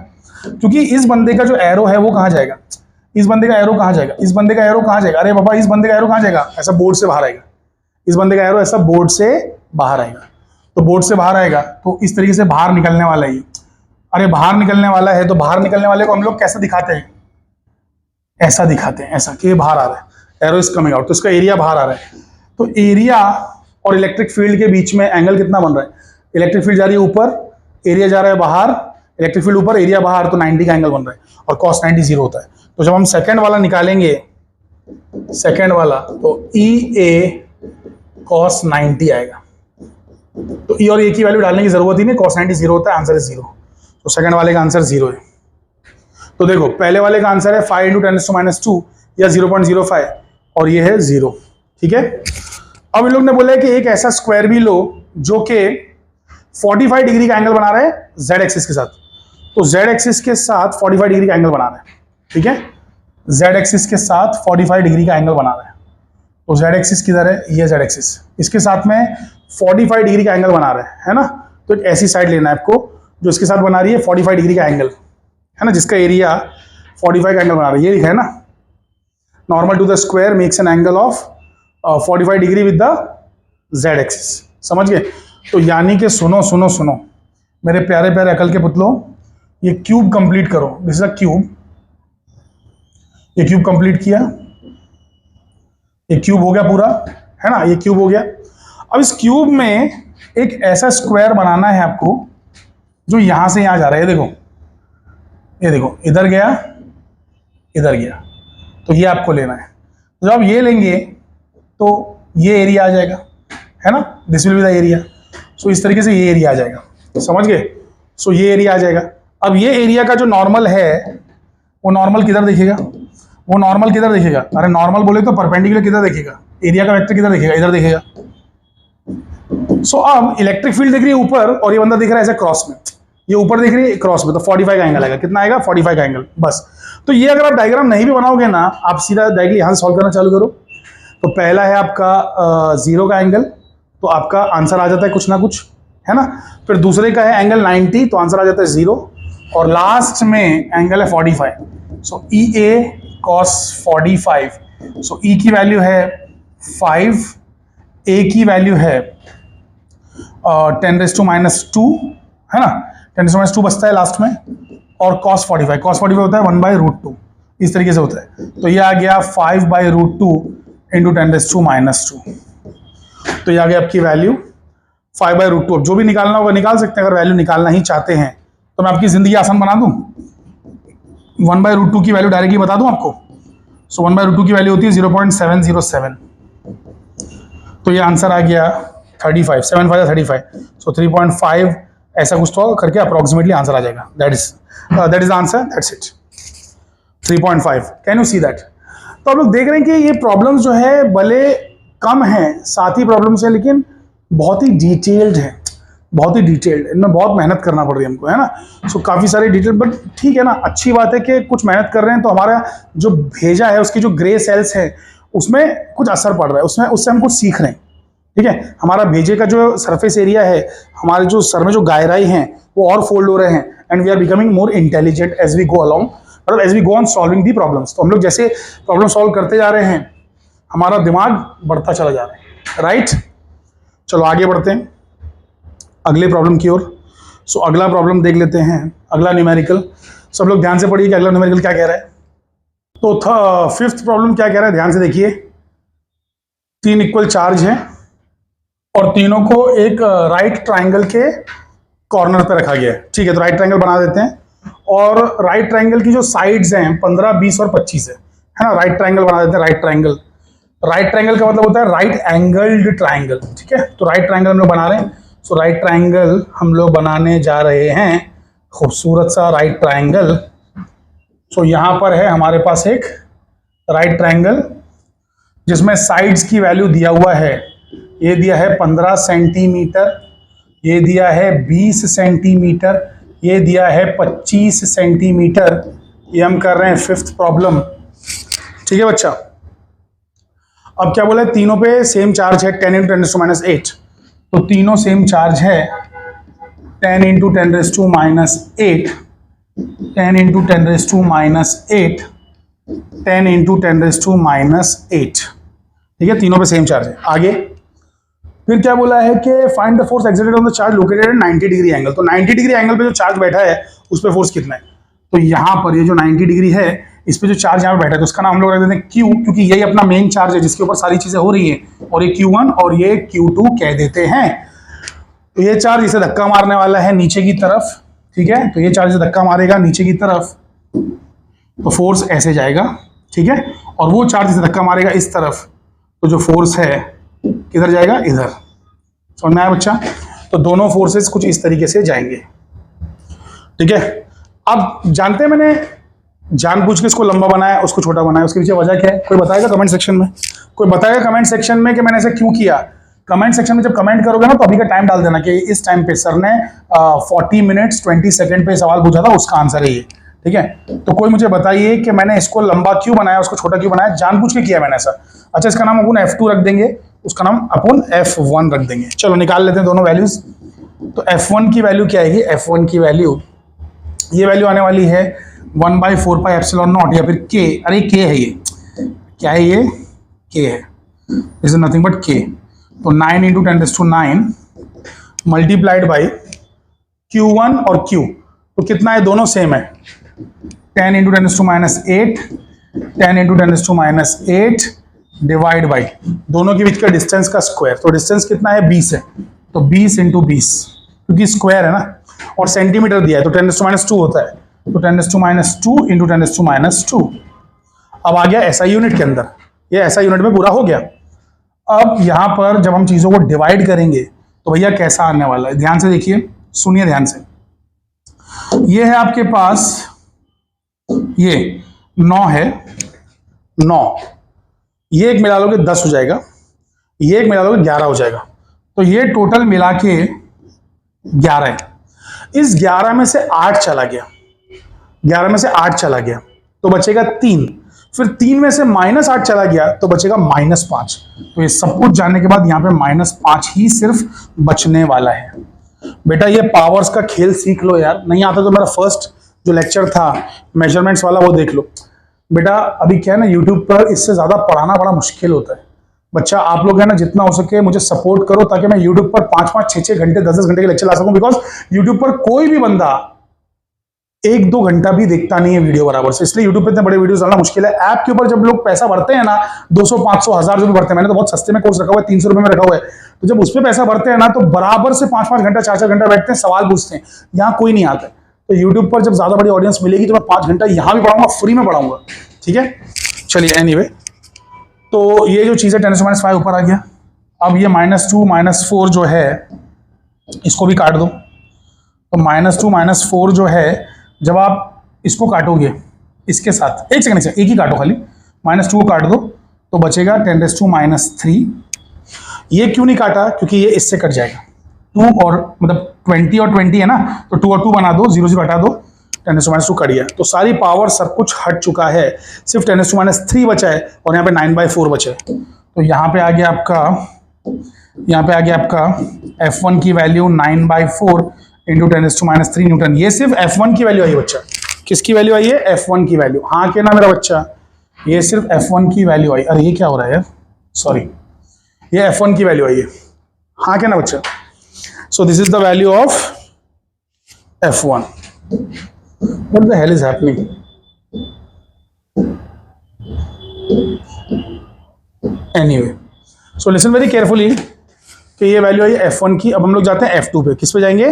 क्योंकि इस बंदे का जो एरो है वो कहां जाएगा? इस बंदे का एरो कहां जाएगा? इस बंदे का एरो कहां जाएगा? अरे बाबा, इस बंदे का एरो कहां जाएगा? ऐसा बोर्ड से बाहर आएगा। इस बंदे का एरो ऐसा बोर्ड से बाहर आएगा। तो बोर्ड से बाहर आएगा तो इस तरीके से बाहर निकलने वाला है। अरे बाहर निकलने वाला है, तो बाहर निकलने वाले को हम लोग कैसा दिखाते हैं? ऐसा दिखाते हैं, ऐसा कि बाहर आ रहा है, एरो इज कमिंग आउट, तो इसका एरिया बाहर आ रहा है। तो एरिया और इलेक्ट्रिक फील्ड के बीच में एंगल कितना बन रहा है? इलेक्ट्रिक फील्ड जा रही है ऊपर, एरिया जा रहा है बाहर, इलेक्ट्रिक फील्ड ऊपर, एरिया बाहर, तो 90 का एंगल बन रहा है, और cos 90 0 होता है। तो जब हम सेकंड वाला निकालेंगे, सेकंड वाला, तो ई ए cos 90 आएगा। तो ई और ए की वैल्यू डालने की जरूरत ही नहीं, cos 90 0 होता है, आंसर है 0। तो सेकंड वाले का आंसर 0 है। तो देखो, पहले वाले का आंसर है 5 इंटू 10⁻² या 0.05, और ये है 0, ठीक है। अब इन लोग ने बोला है कि एक ऐसा स्क्वायर भी लो जो कि 45 डिग्री का एंगल बना रहा है जेड एक्सिस के साथ। तो जेड एक्सिस के साथ 45 डिग्री का एंगल बना रहा है, ठीक है, जेड एक्सिस के साथ 45 डिग्री का एंगल बना रहा है। तो जेड एक्सिस किधर है? ये जेड एक्सिस, इसके साथ में 45 डिग्री का एंगल बना रहा है ना। तो एक ऐसी साइड लेना है आपको जो इसके साथ बना रही है 45 डिग्री का एंगल, है ना, जिसका एरिया 45 का एंगल बना रहा है, ये लिखा है ना। Normal to the square makes an angle of 45 degree with the Z axis. समझ गए? तो यानी कि सुनो सुनो सुनो मेरे प्यारे प्यारे अकल के पुतलों, ये क्यूब कंप्लीट करो। दिस इज अ क्यूब, ये क्यूब कंप्लीट किया, ये क्यूब हो गया पूरा, है ना, ये क्यूब हो गया। अब इस क्यूब में एक ऐसा स्क्वायर बनाना है आपको जो यहां से यहां जा रहा है। ये देखो इधर गया, इधर गया, तो ये आपको लेना है। तो जब आप ये लेंगे तो ये एरिया आ जाएगा, है ना, this will be the area. So इस तरीके से ये एरिया आ जाएगा, समझ गए? सो ये एरिया आ जाएगा। अब ये एरिया का जो नॉर्मल है वो नॉर्मल किधर दिखेगा? वो नॉर्मल किधर दिखेगा? अरे नॉर्मल बोले तो परपेंडिकुलर किधर दिखेगा? एरिया का वेक्टर किधर दिखेगा? इधर दिखेगा। सो अब इलेक्ट्रिक फील्ड दिख रही है ऊपर और ये बंदा दिख रहा है ऐसे क्रॉस में, ये ऊपर दिख रही है क्रॉस में, तो 45 का एंगल आएगा। कितना आएगा? 45 का एंगल, बस। तो ये अगर आप डायग्राम नहीं भी बनाओगे ना, आप सीधा डायरेक्टली यहां से सॉल्व करना चालू करो। तो पहला है आपका 0 का एंगल, तो आपका आंसर आ जाता है कुछ ना कुछ, है ना। फिर दूसरे का है एंगल 90, तो आंसर आ जाता है 0। और लास्ट में एंगल है 45, सो ई ए cos 45। सो ई की वैल्यू है 5, ए की वैल्यू है 10⁻², है ना, 10⁻² बचता है लास्ट में। और cos 45 होता है 1/√2, इस तरीके से होता है। तो ये आ गया 5/√2 इंटू 10⁻²। तो ये आ गया आपकी वैल्यू 5/√2। अब जो भी निकालना होगा निकाल सकते हैं, अगर वैल्यू निकालना ही चाहते हैं तो मैं आपकी जिंदगी आसान बना दूं। 1/√2 की वैल्यू डायरेक्टली बता दूं आपको। सो 1/√2 की वैल्यू होती है 0.707। तो ये आंसर आ गया 35, 7 5 35। सो 3.5 ऐसा कुछ तो करके अप्रोक्सीमेटली आंसर आ जाएगा। That is answer, that's it, 3.5। Can you see that? तो आप लोग देख रहे हैं कि ये प्रॉब्लम्स जो है भले कम है, साथ ही प्रॉब्लम्स है, लेकिन बहुत ही डिटेल्ड है, बहुत ही डिटेल्ड। इनमें बहुत मेहनत करना पड़ रही है हमको, है ना। सो काफ़ी सारी डिटेल, बट ठीक है ना, अच्छी बात है कि कुछ मेहनत कर रहे हैं तो हमारा जो भेजा है उसकी जो ग्रे सेल्स है उसमें कुछ असर पड़ रहा है, उससे हम कुछ सीख रहे हैं। ठीक है, हमारा भेजे का जो सरफेस एरिया है, हमारे जो सर में जो गहराई हैं वो और फोल्ड हो रहे हैं, and we are becoming more intelligent as we go along, मतलब as we go on solving the problems. तो हम लोग जैसे प्रॉब्लम सॉल्व करते जा रहे हैं हमारा दिमाग बढ़ता चला जा रहा है, राइट। चलो आगे बढ़ते हैं अगले प्रॉब्लम की ओर। सो अगला प्रॉब्लम देख लेते हैं, अगला न्यूमेरिकल। सब लोग ध्यान से पढ़िए कि अगला न्यूमेरिकल क्या कह रहा है। तो फिफ्थ प्रॉब्लम क्या कह रहा है, ध्यान से देखिए। 3 इक्वल चार्ज हैं और तीनों को एक राइट ट्राइंगल के कॉर्नर पर रखा गया है। ठीक है, तो राइट ट्राइंगल बना देते हैं। और राइट ट्राइंगल की जो साइड्स हैं 15, 20 और 25 है ना। राइट ट्राइंगल बना देते हैं। राइट ट्राइंगल का मतलब होता है राइट एंगल्ड ट्राइंगल। ठीक है, तो राइट ट्राइंगल हम लोग बना रहे हैं। सो राइट ट्राइंगल हम लोग बनाने जा रहे हैं, खूबसूरत सा राइट ट्राइंगल। सो यहाँ पर है हमारे पास एक राइट ट्राइंगल जिसमें साइड्स की वैल्यू दिया हुआ है। ये दिया है 15 सेंटीमीटर, ये दिया है 20 सेंटीमीटर, ये दिया है 25 सेंटीमीटर। ये हम कर रहे हैं फिफ्थ प्रॉब्लम। ठीक है बच्चा। अब क्या बोला है, तीनों पे सेम चार्ज है 10 × 10⁻8। तो तीनों सेम चार्ज है 10 × 10⁻8, 10 × 10⁻8, 10 × 10⁻8। ठीक है, तीनों पे सेम चार्ज है। आगे फिर क्या बोला है कि find the force exerted on the charge located at 90 degree angle. तो 90 डिग्री एंगल पे जो चार्ज बैठा है उस पे फोर्स कितना है। तो यहाँ पर ये जो 90 डिग्री है इस पे जो चार्ज यहाँ पे बैठा है तो उसका नाम हम लोग रख देते हैं Q, क्योंकि यही अपना मेन चार्ज है जिसके ऊपर सारी चीजें हो रही हैं। और ये Q1 और ये Q2 कह देते हैं। तो ये चार्ज इसे धक्का मारने वाला है नीचे की तरफ। ठीक है, तो ये चार्ज धक्का मारेगा नीचे की तरफ तो फोर्स ऐसे जाएगा। ठीक है, और वो चार्ज इसे धक्का मारेगा इस तरफ तो जो फोर्स है किधर जाएगा, इधर। समझ में आया बच्चा? तो दोनों फोर्सेस कुछ इस तरीके से जाएंगे। ठीक है, अब जानते हैं मैंने जानबूझ के इसको लंबा बनाया उसको छोटा बनाया, उसके पीछे वजह क्या है कोई बताएगा कमेंट सेक्शन में? कोई बताएगा कमेंट सेक्शन में कि मैंने ऐसा क्यों किया? कमेंट सेक्शन में जब कमेंट करोगे ना तो अभी का टाइम डाल देना कि इस टाइम पे सर ने 40 मिनट्स 20 सेकंड पे सवाल पूछा था, उसका आंसर है ये। ठीक है, तो कोई मुझे बताइए कि मैंने इसको लंबा क्यों बनाया उसको छोटा क्यों बनाया, जानबूझ के किया मैंने ऐसा। अच्छा, इसका नाम अपन F2 रख देंगे उसका नाम अपन F1 रख देंगे। चलो निकाल लेते हैं दोनों वैल्यूज। तो F1 की वैल्यू क्या आएगी? F1 की वैल्यू, ये वैल्यू आने वाली है 1/4πε0 या फिर k। अरे k है, ये क्या है? ये k है, this is nothing but k। तो 9 × 10⁹ मल्टीप्लाइड बाई Q1 और Q, तो कितना है? दोनों सेम है। 10 × 10⁻8 10 × 10⁻8 डिवाइड बाई दोनों के बीच का डिस्टेंस का स्क्वायर। तो डिस्टेंस कितना है? 20 है, तो 20 × 20, क्योंकि स्क्वायर है ना, और सेंटीमीटर दिया है तो 10⁻2 होता है, तो 10⁻2 × 10⁻2। अब आ गया SI यूनिट के अंदर, ये SI यूनिट में पूरा हो गया। अब यहां पर जब हम चीजों को डिवाइड करेंगे तो भैया कैसा आने वाला है? ध्यान से देखिए, सुनिए ध्यान से। ये है आपके पास, ये 9 है, 9, ये एक मिला लोगे 10 हो जाएगा, ये एक मिला लोगे 11 हो जाएगा, तो ये टोटल मिला के 11 है। इस 11 में से 8 चला गया, 11 में से 8 चला गया तो बचेगा 3, फिर 3 में से -8 चला गया तो बचेगा -5। तो ये सब कुछ जानने के बाद यहाँ पे -5 ही सिर्फ बचने वाला है। बेटा ये पावर्स का खेल सीख लो यार, नहीं आता तो मेरा फर्स्ट जो लेक्चर था मेजरमेंट्स वाला वो देख लो। बेटा अभी क्या है ना, यूट्यूब पर इससे ज्यादा पढ़ाना बड़ा मुश्किल होता है। बच्चा आप लोग है ना, जितना हो सके मुझे सपोर्ट करो ताकि मैं यूट्यूब पर 5-5, 6-6 घंटे, 10-10 घंटे के लेक्चर ला सकूं। बिकॉज यूट्यूब पर कोई भी बंदा 1-2 घंटा भी देखता नहीं है वीडियो बराबर से, इसलिए यूट्यूब पे इतने बड़े वीडियोस डालना मुश्किल है। ऐप के ऊपर जब लोग पैसा भरते हैं ना, 200, 500, 1000 जो भी भरते हैं, मैंने तो बहुत सस्ते में कोर्स रखा हुआ है, 300 रुपए में रखा हुआ है, तो जब उस पर पैसा भरते हैं ना तो बराबर से 5-5 घंटा, 4-4 घंटा बैठते हैं, सवाल पूछते हैं। यहाँ कोई नहीं आता है, तो यूट्यूब पर जब ज्यादा बड़ी ऑडियंस मिलेगी तो मैं 5 घंटा यहाँ भी पढ़ाऊंगा, फ्री में पढ़ाऊंगा, ठीक है। चलिए एनीवे, तो ये जो चीज़ है 10⁻5 ऊपर आ गया। अब ये -2 -4 जो है इसको भी काट दो, तो -2 -4 जो है, जब आप इसको काटोगे इसके साथ, एक सेकंड से एक ही काटो, खाली -2 को काट दो तो बचेगा 10⁻3। ये क्यों नहीं काटा? क्योंकि ये इससे कट जाएगा, 2 और मतलब 20 और 20 है ना, तो 2 और 2 बना दो, 0 0 हटा दो, 10⁻2 कट गया। तो सारी पावर सब कुछ हट चुका है, सिर्फ 10⁻3 बचा है और यहाँ पे 9/4 बचा है। तो यहाँ पे आ गया आपका F1 की वैल्यू 9/4 × 10⁻3 न्यूटन। ये सिर्फ F1 की वैल्यू आई है बच्चा। किसकी वैल्यू आई है? F1 की वैल्यू। हाँ के ना मेरा बच्चा, ये सिर्फ F1 की वैल्यू आई। अरे ये क्या हो रहा है यार, सॉरी, ये F1 की वैल्यू आई है। हाँ क्या ना बच्चा? So this is the value of F1। What the hell is happening? Anyway, so listen very carefully कि ये वैल्यू आई F1 की। अब हम लोग जाते हैं F2 पे। किस पे जाएंगे?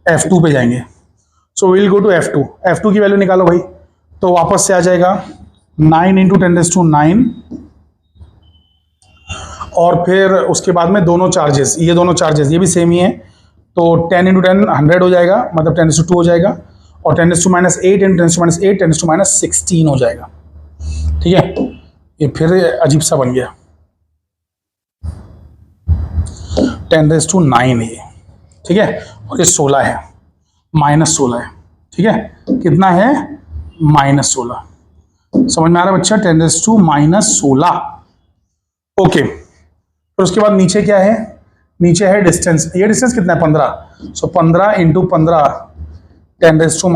F2 पे जाएंगे। So will go to F2। F2 की वैल्यू निकालो भाई, तो वापस से आ जाएगा 9 × 10⁹, और फिर उसके बाद में दोनों चार्जेस, ये दोनों चार्जेस ये भी सेम ही है, तो 10 × 10 100 हो जाएगा, मतलब 10⁻2 हो जाएगा, और 10⁻8 × 10⁻8 10⁻16 हो जाएगा, ठीक है। ये फिर अजीब सा बन गया, 10⁻9 है ये, ठीक है, और ये 16 है, -16 है, ठीक है। कितना है? -16। समझ में आ रहा है बच्चा? 10⁻16। ओके, फिर उसके बाद नीचे क्या है? नीचे है डिस्टेंस। ये डिस्टेंस कितना है? 15। सो 15 × 15 10⁻2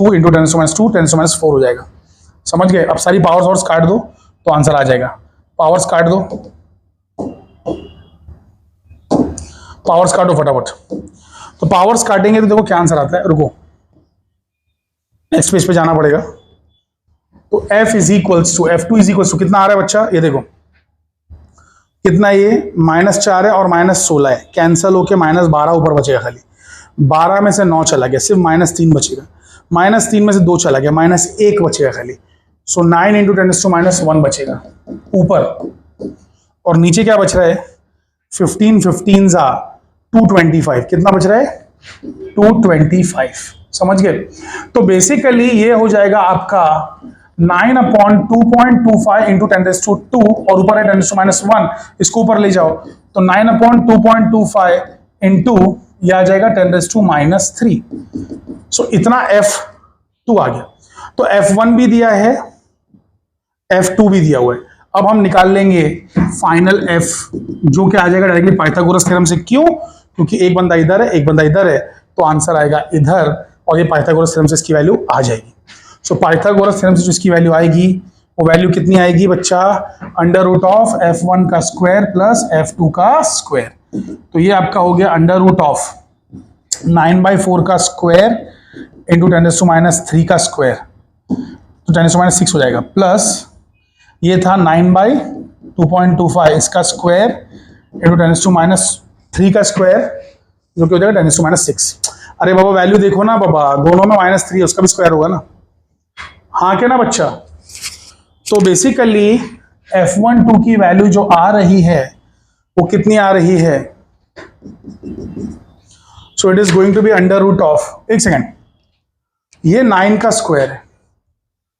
× 10⁻2 10⁻4 हो जाएगा। समझ गए? अब सारी पावर्स और काट दो तो आंसर आ जाएगा। पावर्स काट दो, पावर्स काटो फटाफट। तो पावर्स काटेंगे तो देखो क्या आंसर आता है। रुको, नेक्स्ट पेज पे जाना पड़ेगा। तो F = F2 = कितना आ रहा है बच्चा? ये देखो कितना, ये -4 है और -16 है, कैंसल होके -12 ऊपर बचेगा खाली। 12 में से 9 चला गया, सिर्फ -3 बचेगा। -3 में से 2 चला गया, -1 बचेगा खाली। सो 9 × 10⁻1 बचेगा ऊपर, और नीचे क्या बच रहा है? 15 15 225। कितना बच रहा है? 225। समझ गए? तो बेसिकली ये हो जाएगा आपका 9/2.25 × 10⁻2, और ऊपर है 10⁻1, इसको ऊपर ले जाओ तो 9/2.25 × ये आ जाएगा 10⁻3। सो इतना F2 आ गया। तो F1 भी दिया है, F2 भी दिया हुआ है। अब हम निकाल लेंगे फाइनल एफ, जो कि आ जाएगा डायरेक्टली पाइथागोरस थ्योरम से। क्यों? क्योंकि एक बंदा इधर है, एक बंदा इधर है, तो आंसर आएगा इधर, और ये पाइथागोरस थ्योरम से इसकी वैल्यू आ जाएगी। सो पाइथागोरस थ्योरम से जो इसकी वैल्यू आएगी, वो वैल्यू कितनी आएगी बच्चा? अंडर रूट ऑफ f1 का स्क्वायर प्लस f2 का स्क्वायर। तो ये आपका हो गया अंडर रूट ऑफ 9/4 का स्क्वायर इंटू 10⁻³ का स्क्वायर, तो 10⁻6 हो जाएगा, प्लस ये था 9/2.25 इसका स्क्वायर इंटू 10⁻³ का स्क्वायर, जो कि हो जाएगा 10⁻6। अरे बाबा वैल्यू देखो ना बाबा, दोनों में -3 है, उसका भी स्क्वायर होगा ना। हाँ क्या ना बच्चा? तो बेसिकली f1 की वैल्यू जो आ रही है वो कितनी आ रही है? So it is going to be under root of, एक सेकेंड, ये 9 का स्क्वायर है,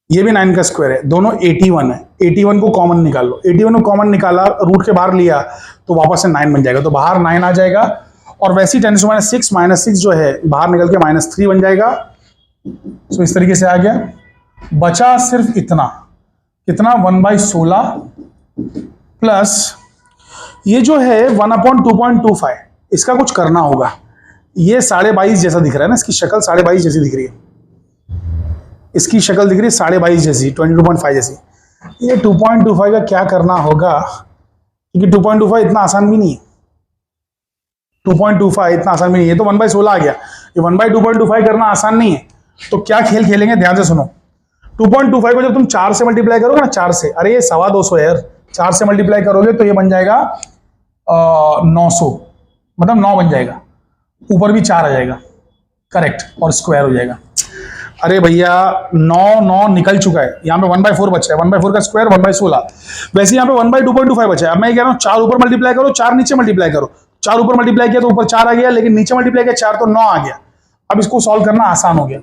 ये भी 9 का स्क्वायर है, दोनों 81 है। 81 को कॉमन निकाल लो, 81 को कॉमन निकाला, रूट के बाहर लिया तो वापस से 9 बन जाएगा, तो बाहर 9 आ जाएगा, और वैसे ही 10⁻6 -6 जो है बाहर निकल के -3 बन जाएगा। सो इस तरीके से आ गया। बचा सिर्फ इतना, कितना? 1/16 प्लस ये जो है 1/2.25, इसका कुछ करना होगा। ये 22.5 जैसा दिख रहा है ना, इसकी शक्ल 22.5 जैसी दिख रही है, इसकी शक्ल दिख रही है 22.5 जैसी, 22.5 जैसी। ये 2.25 का क्या करना होगा? क्योंकि 2.25 इतना आसान भी नहीं है, 2.25 इतना आसान भी नहीं है, तो 1/16 आ गया। ये 1/2.25 करना आसान नहीं है, तो क्या खेल खेलेंगे, ध्यान से सुनो। 2.25 को जब तुम 4 से मल्टीप्लाई करोगे ना, 4 से, अरे ये 250 है यार, 4 से मल्टीप्लाई करोगे तो ये बन जाएगा 900, मतलब 9 बन जाएगा, ऊपर भी 4 आ जाएगा, करेक्ट, और स्क्वायर हो जाएगा। अरे भैया 9 निकल चुका है, यहाँ पे 1/4 बचा है, 1/4 का स्क्वायर 1/16, वैसे यहाँ पे 1/2.25 बचा है। अब मैं कह रहा हूँ 4 ऊपर मल्टीप्लाई करो, 4 नीचे मल्टीप्लाई करो। 4 ऊपर मल्टीप्लाई किया तो ऊपर 4 आ गया, लेकिन नीचे मल्टीप्लाई किया 4 तो 9 आ गया। अब इसको सॉल्व करना आसान हो गया।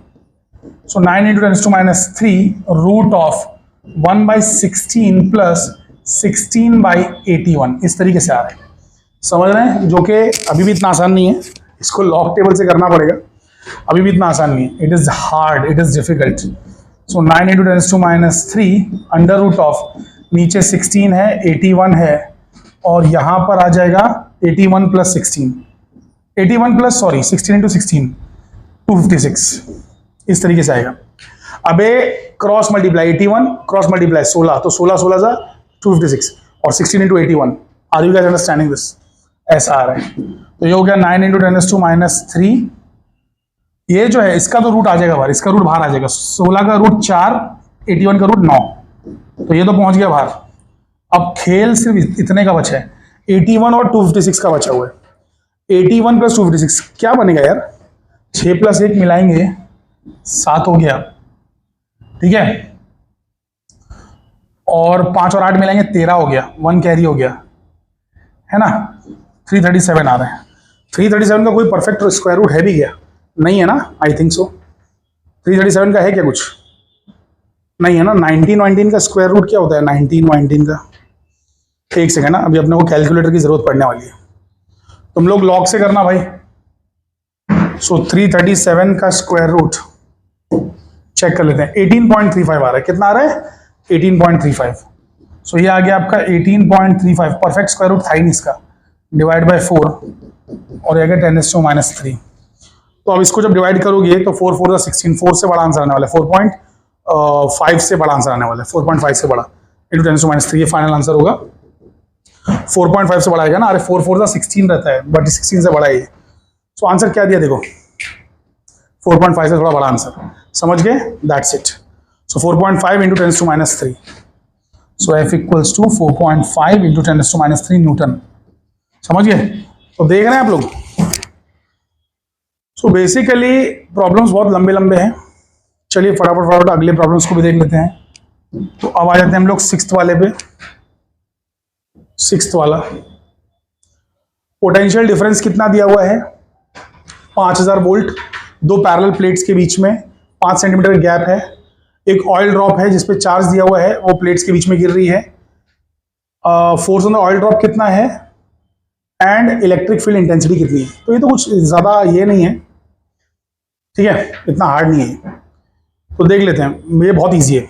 सो 9 × 10⁻³ रूट ऑफ 1/16 प्लस 16/81, इस तरीके से आ रहा है, समझ रहे हैं? जो कि अभी भी इतना आसान नहीं है, इसको लॉग टेबल से करना पड़ेगा, अभी भी इतना आसान नहीं है। It is hard, it is difficult. So 9 × 10⁻³ under root of, नीचे 16 है, 81 है, और यहां पर आ जाएगा 81 प्लस 16, 81 प्लस, सॉरी 16 × 16 256, इस तरीके से आएगा। अबे क्रॉस मल्टीप्लाई 81 क्रॉस मल्टीप्लाई 16, तो 16 जा 256, और 16 × 81। Are you guys understanding this? ऐसा आ रहा है। तो ये हो गया 9 × 10⁻³। ये जो है इसका तो रूट आ जाएगा बाहर, इसका रूट बाहर आ जाएगा। 16 का रूट 4, 81 का रूट 9, तो ये तो पहुंच गया बाहर। अब खेल सिर्फ इतने का बचा है, 81 और 256 का बचा हुआ है। 81 प्लस 256 क्या बनेगा यार? 6 + 1 मिलाएंगे 7 हो गया, ठीक है, और 5 और 8 मिलाएंगे 13 हो गया, 1 कैरी हो गया, है ना? 337 आ रहा है। 337 का कोई परफेक्ट स्क्वायर रूट है भी क्या? नहीं है ना, आई थिंक सो। 337 का है क्या कुछ? नहीं है ना। 19 का स्क्वायर रूट क्या होता है? 19 का, एक सेकेंड ना, अभी अपने को कैलकुलेटर की जरूरत पड़ने वाली है, तुम लोग लॉग से करना भाई। सो 337 का स्क्वायर रूट चेक कर लेते हैं, 18.35 आ रहा है। कितना आ रहा है? 18.35। सो ये आ गया आपका 18.35, परफेक्ट स्क्वायर रूट था ही नहीं इसका, डिवाइड बाय 4, और ये आ गया 10⁻³ तो अब इसको जब डिवाइड करोगे तो 4 × 4 = 16, 4 से बड़ा आंसर आने वाला है, 4.5 से बड़ा आंसर आने वाला है, 4.5 से बड़ा इंटू 10⁻³ ये फाइनल आंसर होगा। 4.5 से बड़ा आएगा ना, अरे 4 × 4 = 16 रहता है, बट 16 से बड़ा है ये। सो आंसर क्या दिया देखो, 4.5 से थोड़ा बड़ा आंसर, समझ गए? That's it. So 4.5 × 10⁻³, so F = 4.5 × 10⁻³ Newton, समझ गए? तो देख रहे हैं आप लोग। सो बेसिकली प्रॉब्लम्स बहुत लंबे लंबे हैं, चलिए फटाफट अगले प्रॉब्लम्स को भी देख लेते हैं। तो अब आ जाते हैं हम लोग 6th वाले पे। 6th वाला, पोटेंशियल डिफरेंस कितना दिया हुआ है? 5000 वोल्ट, दो पैरेलल प्लेट्स के बीच में 5 सेंटीमीटर गैप है, एक ऑयल ड्रॉप है जिसपे चार्ज दिया हुआ है, वो प्लेट्स के बीच में गिर रही है। Force on the oil drop कितना है, एंड इलेक्ट्रिक फील्ड इंटेंसिटी कितनी है। तो ये तो कुछ ज्यादा ये नहीं है, ठीक है, इतना हार्ड नहीं है। तो देख लेते हैं, ये बहुत ईजी है।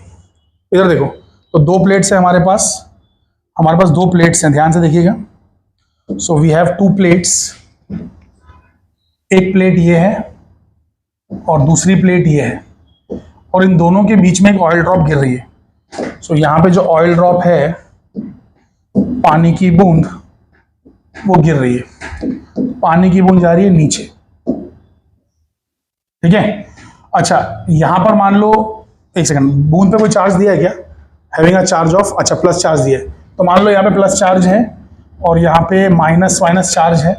इधर देखो, तो दो प्लेट्स है हमारे पास, हमारे पास दो प्लेट्स हैं, ध्यान से देखिएगा। So we have two plates, एक प्लेट ये है और दूसरी प्लेट ये है, और इन दोनों के बीच में एक ऑयल ड्रॉप गिर रही है। सो यहाँ पे जो ऑयल ड्रॉप है, पानी की बूंद, वो गिर रही है, पानी की बूंद जा रही है नीचे, ठीक है। अच्छा, यहां पर मान लो, एक सेकंड, बूंद पे कोई चार्ज दिया है क्या? हैविंग अ चार्ज ऑफ, अच्छा प्लस चार्ज दिया है, तो मान लो यहाँ पे प्लस चार्ज है और यहाँ पे माइनस चार्ज है,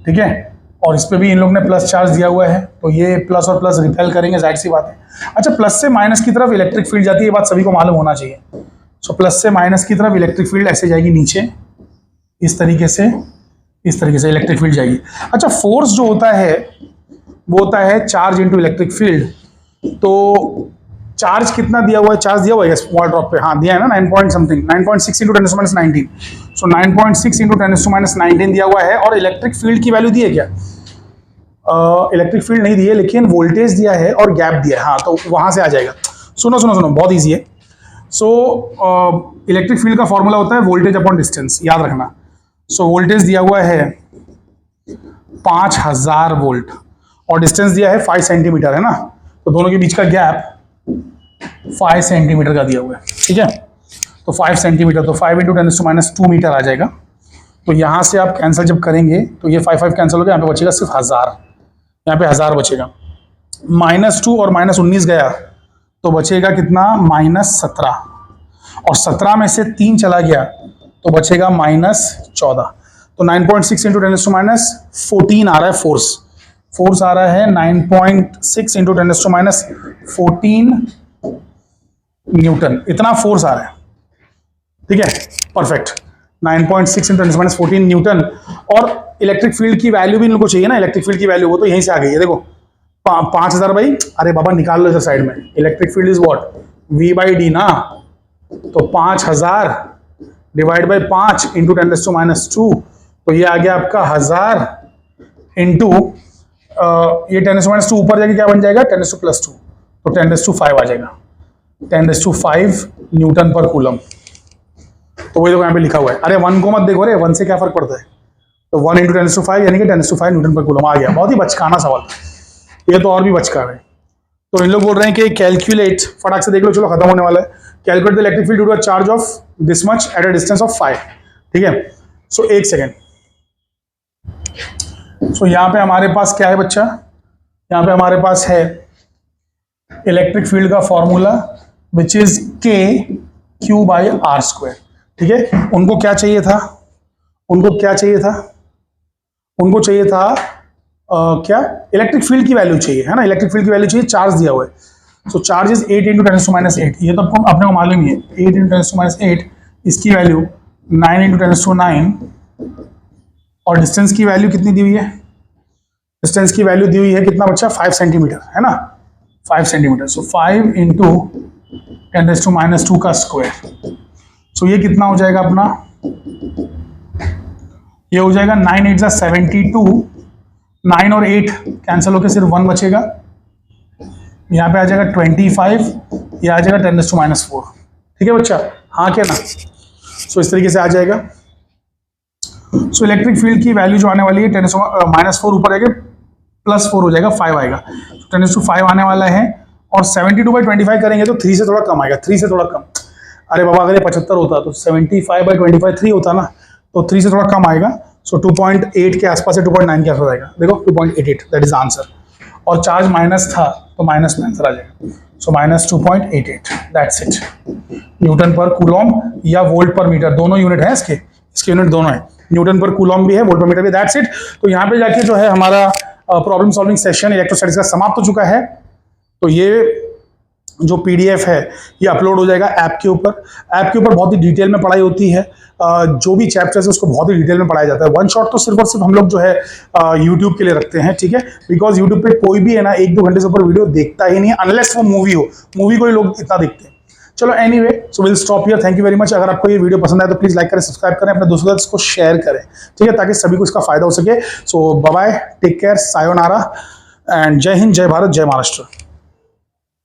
ठीक है, और इस पे भी इन लोग ने प्लस चार्ज दिया हुआ है, तो ये प्लस और प्लस रिपेल करेंगे, जाहिर सी बात है। अच्छा, प्लस से माइनस की तरफ इलेक्ट्रिक फील्ड जाती है, ये बात सभी को मालूम होना चाहिए। सो प्लस से माइनस की तरफ इलेक्ट्रिक फील्ड ऐसे जाएगी नीचे, इस तरीके से इलेक्ट्रिक फील्ड जाएगी। अच्छा, फोर्स जो होता है वो होता है चार्ज इंटू इलेक्ट्रिक फील्ड। तो चार्ज कितना दिया हुआ है? चार्ज दिया हुआ है स्मॉल ड्रॉप पे, हाँ दिया है ना, 9 पॉइंट समथिंग, 9.6 इंटू 10⁻19। सो 9.6 इंटू 10⁻19 दिया हुआ है। और इलेक्ट्रिक फील्ड की वैल्यू दी है क्या? इलेक्ट्रिक फील्ड नहीं दी है, लेकिन वोल्टेज दिया है और गैप दिया है, हाँ, तो वहां से आ जाएगा। सुनो, बहुत ईजी है। सो इलेक्ट्रिक फील्ड का फॉर्मूला होता है वोल्टेज अपॉन डिस्टेंस, याद रखना। सो वोल्टेज दिया हुआ है 5000 वोल्ट और डिस्टेंस दिया है 5 सेंटीमीटर, है ना, तो दोनों के बीच का गैप 5 सेंटीमीटर का दिया हुआ है, ठीक है। तो 5 सेंटीमीटर, तो 5 इंटू 10⁻2 मीटर आ जाएगा। तो यहाँ से आप कैंसिल जब करेंगे तो ये 5 कैंसिल हो गया, यहाँ पे बचेगा सिर्फ 1000, यहाँ पे 1000 बचेगा। -2 और -19 गया तो बचेगा कितना? -17, और 17 में से 3 चला गया तो बचेगा -14। तो 9.6 इंटू 10⁻14 आ रहा है फोर्स आ रहा है 9.6 इंटू 10⁻14 न्यूटन, इतना फोर्स आ रहा है, ठीक है, परफेक्ट। 9.6 into 10⁻14 Newton. और इलेक्ट्रिक फील्ड की वैल्यू भी इनको चाहिए ना, इलेक्ट्रिक फील्ड की वैल्यू, वो तो यहीं से आ गई है, देखो 5000 भाई, अरे बाबा निकाल लो इधर साइड में, electric field is what? V/D ना, तो 5000 डिवाइड बाई 5 इंटू 10⁻2, तो ये आ गया आपका 1000 इंटू ये 10⁻2 ऊपर जाके क्या बन जाएगा? 10⁻2, तो 10⁵ आ जाएगा, 10⁵ न्यूटन पर कूलम। तो वही देखो यहाँ पे लिखा हुआ है। अरे 1 को मत देखो, रे 1 से क्या फर्क पड़ता है, तो 1 इंटू 10⁵ यानी कि 10⁵ न्यूटन पर कूलम आ गया। बहुत ही बचकाना सवाल था ये, तो और भी बचकाना है। तो इन लोग बोल रहे हैं कि कैलकुलेट, फटाक से देख लो, चलो खत्म होने वाला है। Calculate the electric field due to a charge of this much at a distance of 5, ठीक है। सो एक सेकेंड, सो यहाँ पे हमारे पास क्या है बच्चा? यहाँ पे हमारे पास है इलेक्ट्रिक फील्ड का फॉर्मूला विच इज Q/r², ठीक है। उनको क्या चाहिए था? उनको चाहिए था क्या? इलेक्ट्रिक फील्ड की वैल्यू चाहिए, है ना, इलेक्ट्रिक फील्ड की वैल्यू चाहिए, चार्ज दिया हुआ है। सो चार्ज इज 8 इंटू 10⁻8, ये तो अपने को मालूम ही है, 8 इंटू 10⁻8, इसकी वैल्यू 9 इंटू 10⁻9, और डिस्टेंस की वैल्यू कितनी दी हुई है? डिस्टेंस की वैल्यू दी हुई है कितना बच्चा? 5 सेंटीमीटर, है ना, 5 सेंटीमीटर। सो 5 इंटू 10⁻2 का स्क्वायर, सो ये कितना हो जाएगा अपना? ये हो जाएगा 9 8 72, 9 और 8 कैंसिल होकर सिर्फ 1 बचेगा, यहाँ पे आ जाएगा 25, ये आ जाएगा 10⁻4, ठीक है बच्चा, हाँ क्या ना। सो इस तरीके से आ जाएगा। सो इलेक्ट्रिक फील्ड की वैल्यू जो आने वाली है 10⁻4 ऊपर आएगा, +4 हो जाएगा, 5 आएगा, 10⁵ आने वाला है। और 72/25 करेंगे तो 3 से थोड़ा कम आएगा, 3 से थोड़ा कम। अरे बाबा अगर ये 75 होता तो 75/25 3 होता ना, तो 3 से थोड़ा कम आएगा। सो 2.8 के आसपास से 2.9 के आसपास आएगा, देखो 2.88, दैट इज आंसर। और चार्ज माइनस था तो माइनस में आंसर आ जाएगा। सो -2.88, दैट्स इट। न्यूटन पर कूलॉम या वोल्ट पर मीटर दोनों यूनिट है, इसके यूनिट दोनों है, न्यूटन पर कूलॉम भी है, वोल्ट पर मीटर भी, दैट्स इट। तो यहाँ पे जाके जो है हमारा प्रॉब्लम सॉल्विंग सेशन इलेक्ट्रोस्टैटिक्स का समाप्त हो चुका है। तो ये जो PDF है ये अपलोड हो जाएगा ऐप के ऊपर। ऐप के ऊपर बहुत ही डिटेल में पढ़ाई होती है, जो भी चैप्टर्स है उसको बहुत ही डिटेल में पढ़ाया जाता है। वन शॉट तो सिर्फ और सिर्फ हम लोग जो है यूट्यूब के लिए रखते हैं, ठीक है, बिकॉज यूट्यूब पे कोई भी है ना 1-2 घंटे से ऊपर वीडियो देखता ही नहीं है, अनलेस वो मूवी हो, मूवी को ही लोग इतना देखते हैं। चलो anyway, so will stop here, thank you very much. अगर आपको ये वीडियो पसंद आए तो प्लीज लाइक करें, सब्सक्राइब करें, अपने दोस्तों के साथ इसको शेयर करें, ठीक है, ताकि सभी को इसका फायदा हो सके। So bye bye, take care, sayonara and जय हिंद, जय भारत, जय महाराष्ट्र।